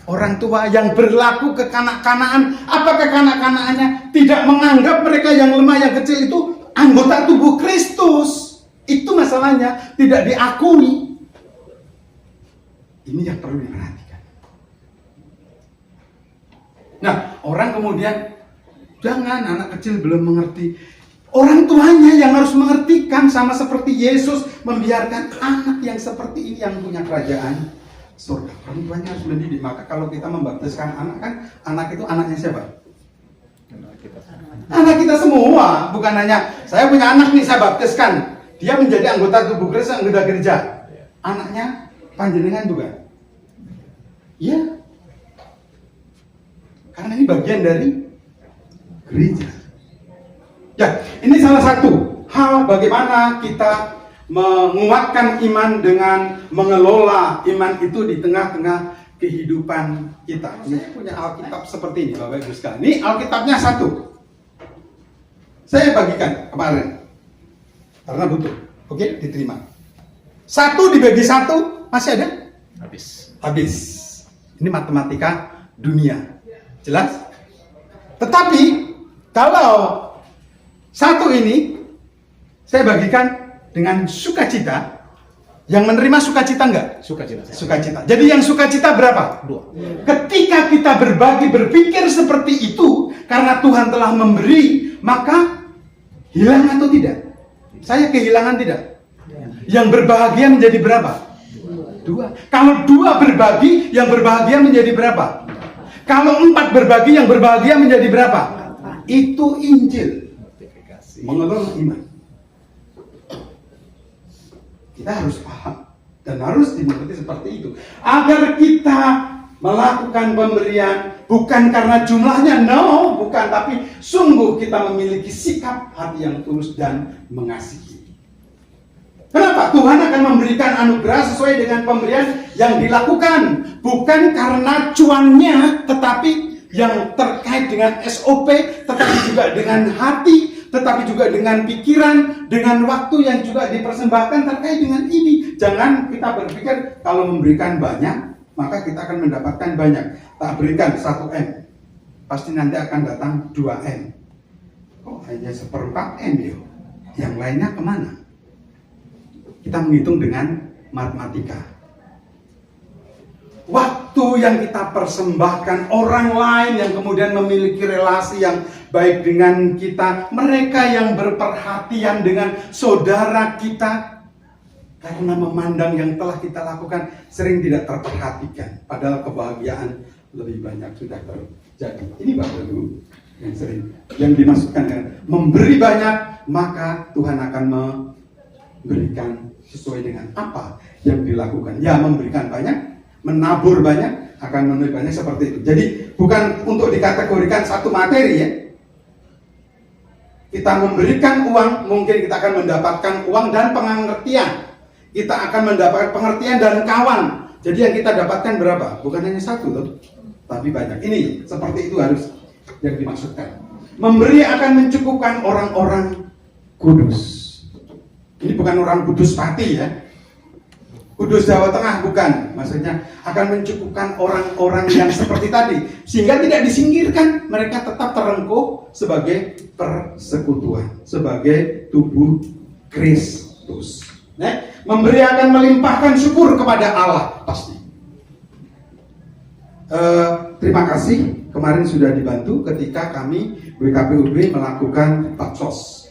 orang tua yang berlaku kekanak-kanaan, apa kekanak-kanaannya? Tidak menganggap mereka yang lemah, yang kecil itu anggota tubuh Kristus. Itu masalahnya, tidak diakui. Ini yang perlu diperhatikan. Nah, orang kemudian, jangan, anak kecil belum mengerti. Orang tuanya yang harus mengertikan, sama seperti Yesus membiarkan anak yang seperti ini yang punya kerajaan surga. Orang tuanya harus mendidik. Maka kalau kita membaptiskan anak, kan anak itu anaknya siapa? Anak kita semua. Bukan hanya saya punya anak nih, saya baptiskan, dia menjadi anggota tubuh Kristus, anggota gereja. Anaknya panjenengan juga. Iya. Karena ini bagian dari gereja. Ya, ini salah satu hal bagaimana kita menguatkan iman dengan mengelola iman itu di tengah-tengah kehidupan kita. Saya punya Alkitab seperti ini, Bapak Ibu sekalian. Ini Alkitabnya satu. Saya bagikan kemarin karena butuh. Oke, diterima. Satu dibagi satu, masih ada? Habis. Ini matematika dunia. Jelas? Tetapi kalau satu ini saya bagikan dengan sukacita. Yang menerima sukacita enggak? Sukacita. Jadi yang sukacita berapa? 2. Ketika kita berbagi, berpikir seperti itu, karena Tuhan telah memberi, maka hilang atau tidak? Saya kehilangan tidak? Yang berbahagia menjadi berapa? 2. Kalau 2 berbagi, yang berbahagia menjadi berapa? Kalau 4 berbagi, yang berbahagia menjadi berapa? Itu Injil. Mengelola iman. Kita harus paham dan harus dimengerti seperti itu. Agar kita melakukan pemberian bukan karena jumlahnya, no, bukan, tapi sungguh kita memiliki sikap hati yang tulus dan mengasihi. Kenapa? Tuhan akan memberikan anugerah sesuai dengan pemberian yang dilakukan, bukan karena cuannya, tetapi yang terkait dengan SOP, tetapi juga dengan hati, tetapi juga dengan pikiran, dengan waktu yang juga dipersembahkan terkait dengan ini. Jangan kita berpikir kalau memberikan banyak, maka kita akan mendapatkan banyak. Tak berikan 1M, pasti nanti akan datang 2M. Kok hanya 1/4 M ya? Yang lainnya kemana? Kita menghitung dengan matematika. Waktu yang kita persembahkan, orang lain yang kemudian memiliki relasi yang baik dengan kita, mereka yang berperhatian dengan saudara kita, karena memandang yang telah kita lakukan sering tidak terperhatikan, padahal kebahagiaan lebih banyak sudah terjadi. Ini Bapak Ibu yang sering, yang dimaksudkan dengan memberi banyak, maka Tuhan akan memberikan sesuai dengan apa yang dilakukan. Ya, memberikan banyak, menabur banyak, akan menuai banyak, seperti itu. Jadi bukan untuk dikategorikan satu materi ya. Kita memberikan uang, mungkin kita akan mendapatkan uang dan pengertian. Kita akan mendapatkan pengertian dan kawan. Jadi yang kita dapatkan berapa? Bukan hanya satu loh, tapi banyak. Ini seperti itu harus yang dimaksudkan. Memberi akan mencukupkan orang-orang kudus. Ini bukan orang kudus pati ya. Kudus Jawa Tengah bukan, maksudnya akan mencukupkan orang-orang yang seperti tadi, sehingga tidak disingkirkan, mereka tetap terengkuh sebagai persekutuan, sebagai tubuh Kristus. Nah, memberi akan melimpahkan syukur kepada Allah pasti. Terima kasih, kemarin sudah dibantu ketika kami WKPUB melakukan baksos.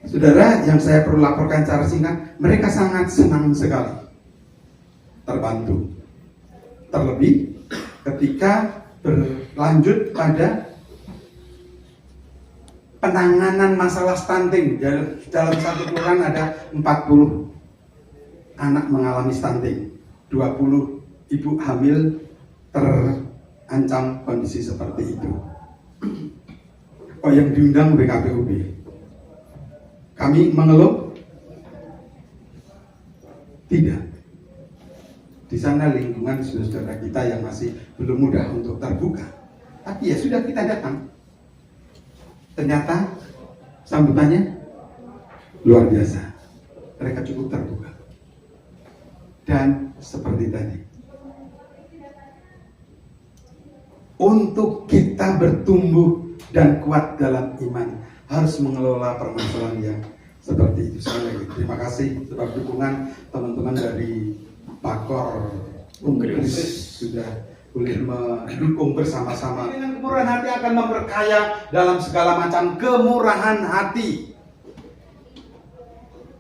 Saudara, yang saya perlu laporkan secara singkat, mereka sangat senang sekali, terbantu. Terlebih ketika berlanjut pada penanganan masalah stunting. Dalam satu kelurahan ada 40 anak mengalami stunting, 20 ibu hamil terancam kondisi seperti itu. Oh, yang diundang WKPUB. Kami mengeluh? Tidak. Di sana lingkungan saudara kita yang masih belum mudah untuk terbuka. Tapi ya sudah, kita datang. Ternyata sambutannya luar biasa. Mereka cukup terbuka. Dan seperti tadi, untuk kita bertumbuh dan kuat dalam iman, harus mengelola permasalahan yang seperti itu. Sekali lagi terima kasih sebab dukungan teman-teman dari Pakor Unkris sudah boleh mendukung bersama-sama. Dengan kemurahan hati akan memperkaya dalam segala macam kemurahan hati.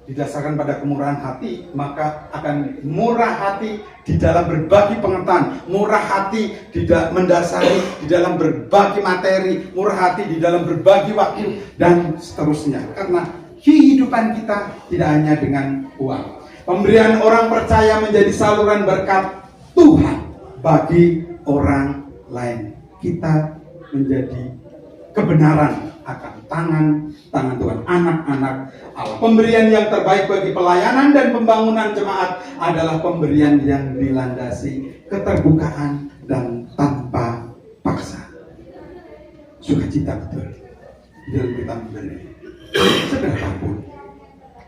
Didasarkan pada kemurahan hati, maka akan murah hati di dalam berbagi pengetahuan, murah hati tidak mendasari di dalam berbagi materi, murah hati di dalam berbagi waktu, dan seterusnya. Karena kehidupan kita tidak hanya dengan uang. Pemberian orang percaya menjadi saluran berkat Tuhan bagi orang lain. Kita menjadi kebenaran akan tangan Tuhan, anak-anak Allah. Pemberian yang terbaik bagi pelayanan dan pembangunan jemaat adalah pemberian yang dilandasi keterbukaan dan tanpa paksa. Sukacita betul di dalam kita memberi, seberapapun,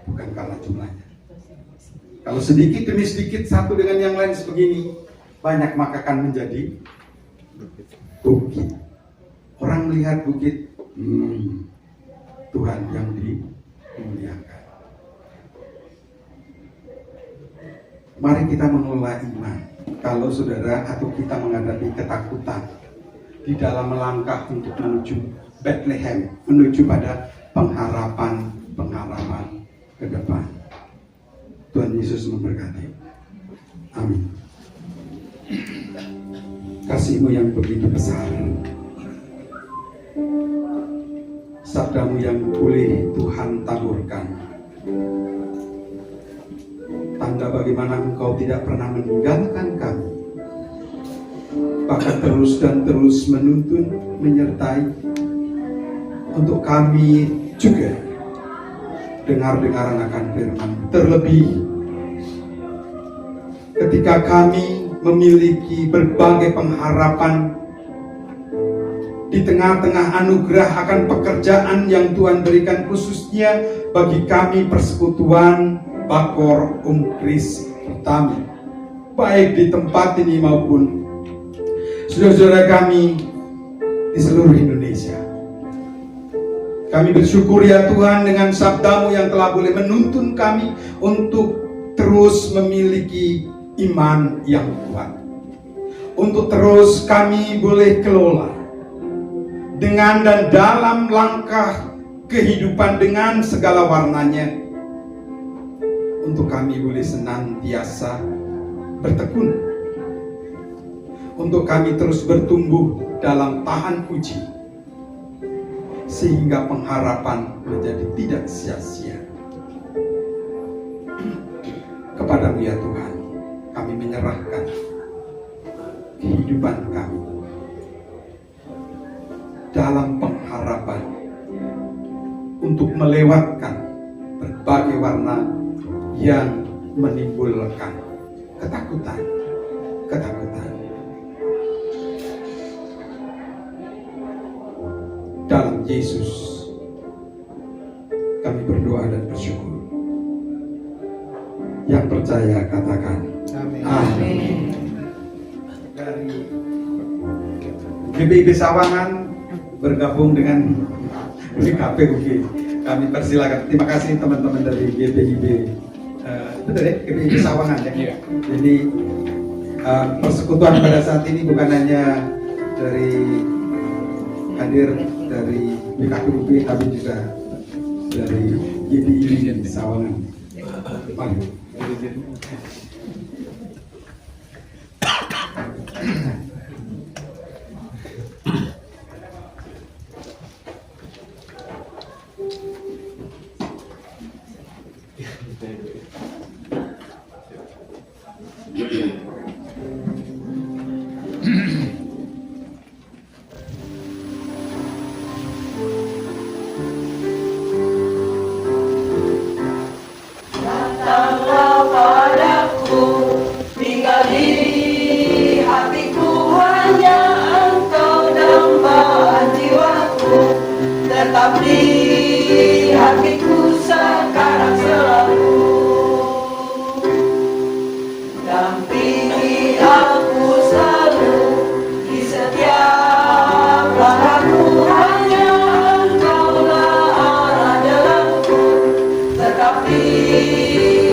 bukan karena jumlahnya. Kalau sedikit demi sedikit satu dengan yang lain sebegini, banyak maka akan menjadi bukit. Orang melihat bukit, Tuhan yang dimuliakan. Mari kita mengelola iman. Kalau saudara atau kita menghadapi ketakutan di dalam melangkah untuk menuju Bethlehem, menuju pada pengharapan ke depan. Tuhan Yesus memberkati. Amin. Kasih-Mu yang begitu besar, sabda-Mu yang boleh Tuhan taburkan, tanda bagaimana Engkau tidak pernah meninggalkan kami, bahkan terus dan terus menuntun, menyertai, untuk kami juga dengar-dengaran akan firman. Terlebih ketika kami memiliki berbagai pengharapan di tengah-tengah anugerah akan pekerjaan yang Tuhan berikan, khususnya bagi kami persekutuan Pakor Unkris Utami, baik di tempat ini maupun saudara-saudara kami di seluruh Indonesia. Kami bersyukur ya Tuhan dengan sabda-Mu yang telah boleh menuntun kami untuk terus memiliki iman yang kuat, untuk terus kami boleh kelola dengan dan dalam langkah kehidupan dengan segala warnanya, untuk kami boleh senantiasa bertekun, untuk kami terus bertumbuh dalam tahan uji, sehingga pengharapan menjadi tidak sia-sia. Kepada-Mu ya Tuhan, kami menyerahkan kehidupan kami dalam pengharapan untuk melewatkan berbagai warna yang menimbulkan ketakutan. Dalam Yesus kami berdoa dan bersyukur. Yang percaya katakan amin. Dari GPIB Sawangan bergabung dengan KPUG, kami persilakan. Terima kasih teman-teman dari GPIB, betul ya, GPIB Sawangan ya. Jadi persekutuan pada saat ini bukan hanya dari hadir dari BKPUG, tapi juga dari GPIB Sawangan. Mari. Datanglah padaku, tinggal di hatiku. dampingi aku selalu di setiap langkahku. Hanya Engkaulah arah jalanku, tetap di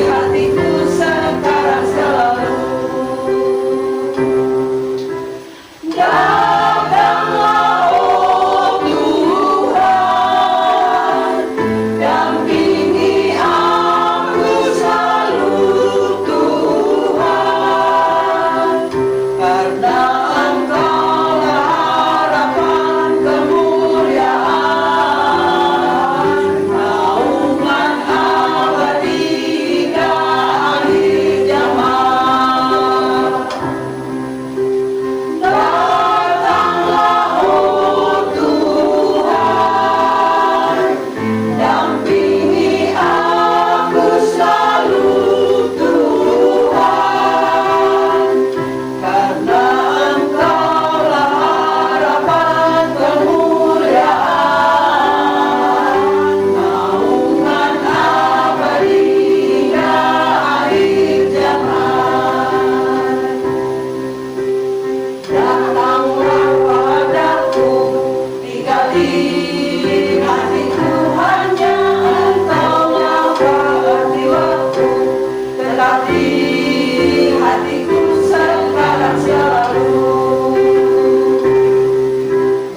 hatiku sekarang selalu. Datanglah oh Tuhan, dampingi aku selalu Tuhan, karena Engkaulah harapan kemuliaan, naungan abadi hingga akhir zaman. Datanglah oh Tuhan, dampingi aku selalu Tuhan, karena Engkaulah harapan kemuliaan, naungan abadi hingga akhir zaman. Datanglah padaku, tinggal di hatiku. Hanya Engkaulah jiwaku, tetap di hatiku sekarang selalu.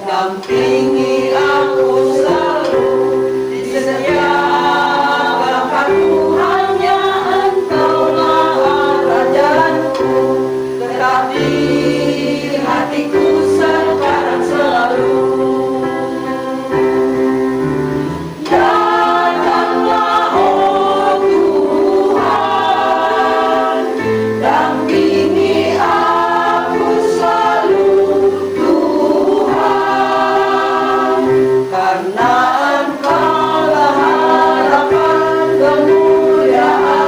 Dampingi aku selalu di setiap langkahku. Hanya Engkaulah arah jalanku, tetap di hatiku sekarang selalu. Datanglah oh Tuhan, dampingi aku selalu Tuhan, karena Engkaulah harapan kemuliaan,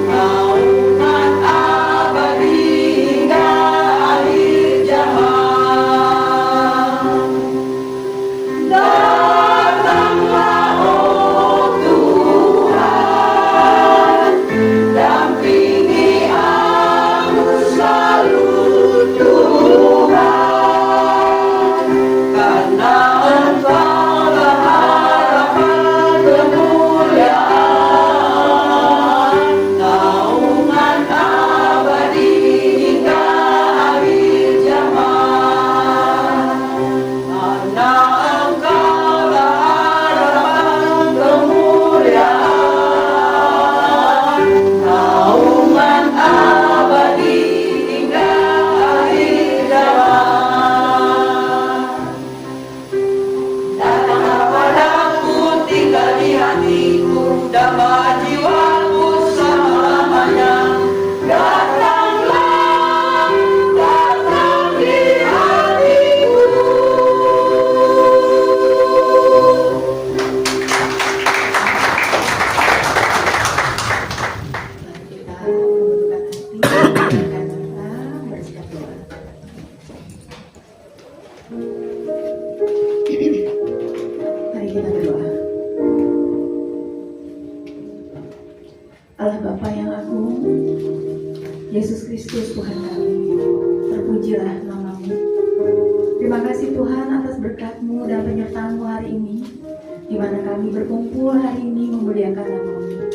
naungan abadi hingga akhir zaman. Datanglah oh Tuhan, dampingi aku selalu Tuhan, karena Engkaulah harapan kemuliaan, naungan abadi hingga akhir zaman. Karena Engkaulah harapan kemuliaan, naungan abadi hingga akhir zaman. Datanglah padaku, tinggal di hatiku, damai jiwaku selamanya. Datanglah, datang di hatiku. Mari kita berdoa. Allah Bapa yang agung, Yesus Kristus Tuhan kami, terpujilah nama-Mu. Terima kasih Tuhan atas berkat-Mu dan penyertaan-Mu hari ini, di mana kami berkumpul hari ini memuliakan nama-Mu.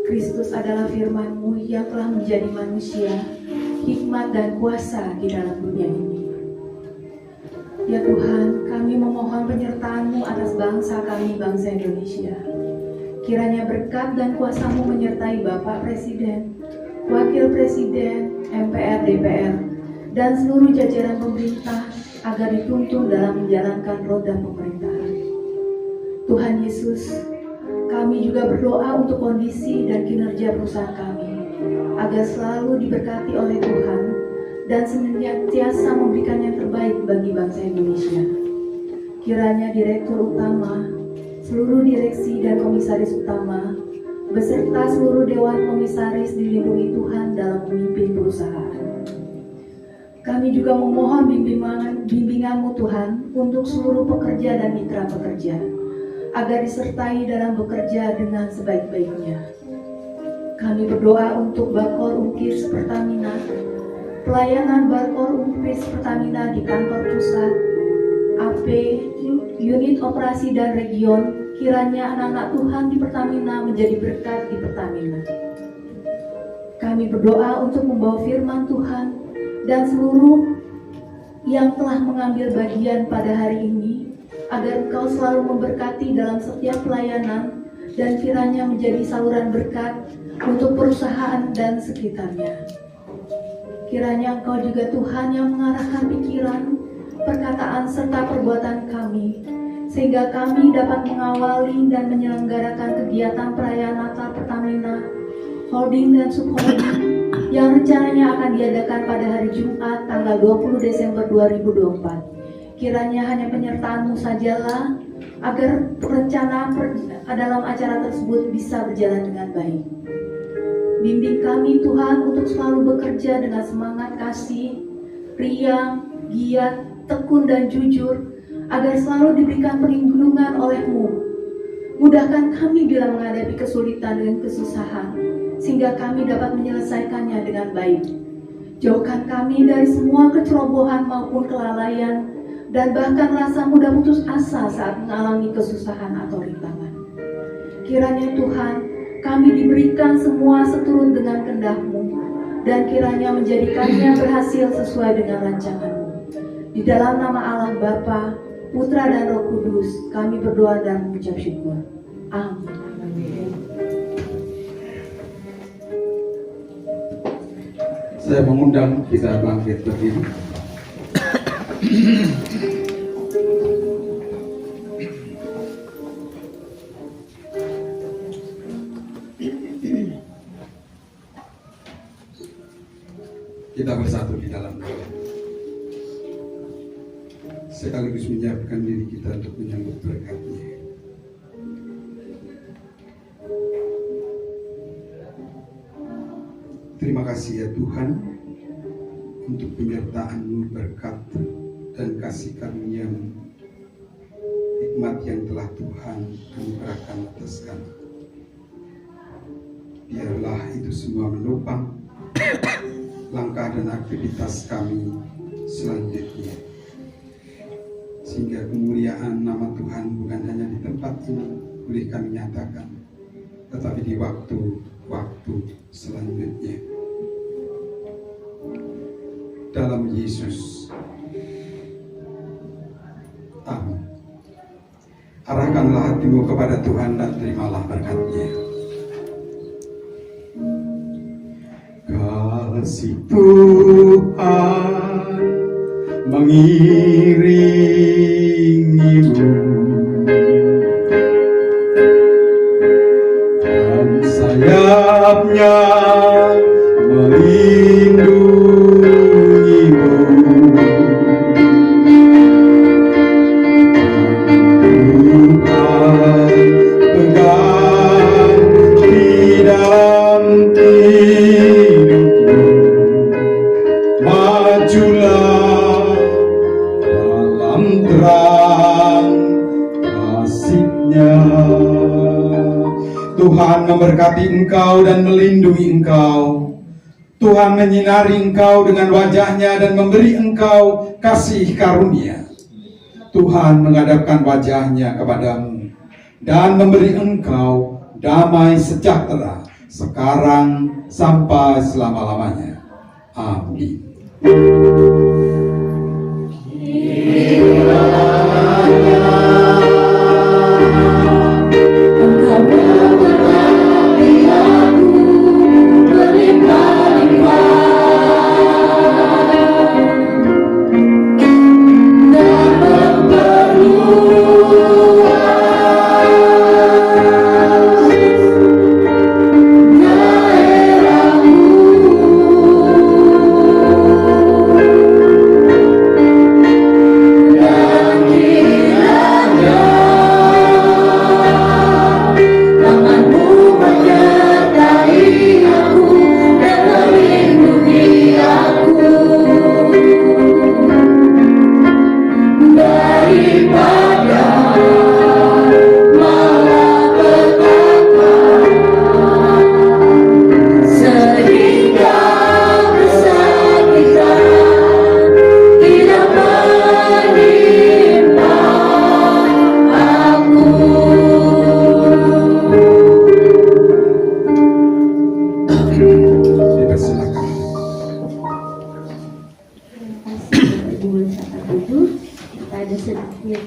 Kristus adalah firman-Mu yang telah menjadi manusia, hikmat dan kuasa di dalam dunia ini. Ya Tuhan, kami memohon penyertaan-Mu atas bangsa kami, bangsa Indonesia. Kiranya berkat dan kuasa-Mu menyertai Bapak Presiden, Wakil Presiden, MPR, DPR, dan seluruh jajaran pemerintah agar dituntun dalam menjalankan roda pemerintahan. Tuhan Yesus, kami juga berdoa untuk kondisi dan kinerja perusahaan kami, agar selalu diberkati oleh Tuhan dan senantiasa memberikan yang terbaik bagi bangsa Indonesia. Kiranya Direktur Utama, seluruh direksi dan komisaris utama, beserta seluruh Dewan Komisaris dilindungi Tuhan dalam memimpin perusahaan. Kami juga memohon bimbingan-Mu Tuhan untuk seluruh pekerja dan mitra pekerja, agar disertai dalam bekerja dengan sebaik-baiknya. Kami berdoa untuk Bakor Unkis Pertamina, pelayanan Bakor Unkis Pertamina di kantor pusat, AP, unit operasi dan region. Kiranya anak-anak Tuhan di Pertamina menjadi berkat di Pertamina. Kami berdoa untuk membawa firman Tuhan dan seluruh yang telah mengambil bagian pada hari ini, agar Engkau selalu memberkati dalam setiap pelayanan dan kiranya menjadi saluran berkat untuk perusahaan dan sekitarnya. Kiranya Engkau juga Tuhan yang mengarahkan pikiran, perkataan serta perbuatan kami, sehingga kami dapat mengawali dan menyelenggarakan kegiatan perayaan Natal Pertamina, holding dan subholding yang rencananya akan diadakan pada hari Jumat tanggal 20 Desember 2024. Kiranya hanya penyertaan-Mu sajalah agar rencana dalam acara tersebut bisa berjalan dengan baik. Bimbing kami Tuhan untuk selalu bekerja dengan semangat kasih, riang, giat, tekun dan jujur, agar selalu diberikan perlindungan oleh-Mu. Mudahkan kami bila menghadapi kesulitan dan kesusahan, sehingga kami dapat menyelesaikannya dengan baik. Jauhkan kami dari semua kecerobohan maupun kelalaian, dan bahkan rasa mudah putus asa saat mengalami kesusahan atau rintangan. Kiranya Tuhan, kami diberikan semua seturut dengan kehendak-Mu, dan kiranya menjadikannya berhasil sesuai dengan rancangan-Mu. Di dalam nama Allah Bapa, Putra dan Roh Kudus, kami berdoa dan mengucap syukur. Amin. Saya mengundang kita bangkit berdiri. Kita bersatu di dalam doa, sekaligus menyiapkan diri kita untuk menyambut berkat-Nya. Terima kasih ya Tuhan untuk penyertaan-Mu, berkat dan kasih karunia-Mu, hikmat yang telah Tuhan anugerahkan atas kami. Biarlah itu semua menopang langkah dan aktivitas kami selanjutnya, sehingga kemuliaan nama Tuhan bukan hanya di tempat ini boleh kami nyatakan, tetapi di waktu-waktu selanjutnya. Dalam Yesus, amin. Arahkanlah hatimu kepada Tuhan dan terimalah berkat-Nya. Kasih Tuhan mengiringimu, dan sayapnya melindungimu. Tuhan pegang di dalam hidupmu, majulah dalam terang kasih-Nya. Tuhan memberkati engkau dan melindungi engkau. Tuhan menyinari engkau dengan wajah-Nya dan memberi engkau kasih karunia. Tuhan menghadapkan wajah-Nya kepadamu dan memberi engkau damai sejahtera sekarang sampai selama-lamanya. Amin. sedikit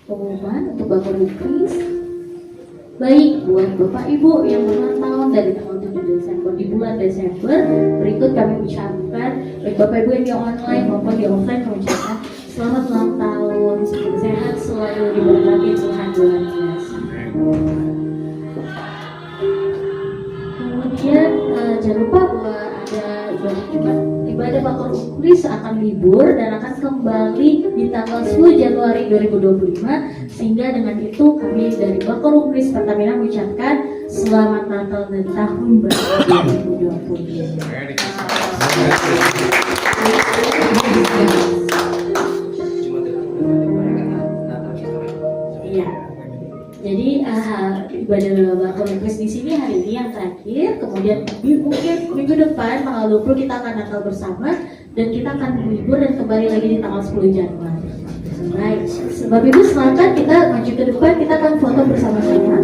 pengumuman untuk Bapak Lukis. Baik, buat Bapak Ibu yang menonton dari tanggal 7 Desember di bulan Desember, berikut kami ucapkan baik Bapak Ibu yang di online maupun di offline mengucapkan selamat ulang tahun, semoga sehat selalu, diberkati Tuhan luar biasa. Kemudian jangan lupa bahwa ada ibadah bakar uklis akan libur dan akan kembali di tanggal 10 Januari 2025, sehingga dengan itu kami dari Bakar Uklis Pertamina mengucapkan selamat Natal dan tahun baru 2020. Iya. Jadi ibadah Bakar Uklis di sini hari ini yang terakhir. Kemudian mungkin minggu depan tanggal 20 kita akan Natal bersama dan kita akan libur dan kembali lagi di tanggal 10 Januari. Baik, sebab itu silakan kita maju ke depan, kita akan foto bersama-sama.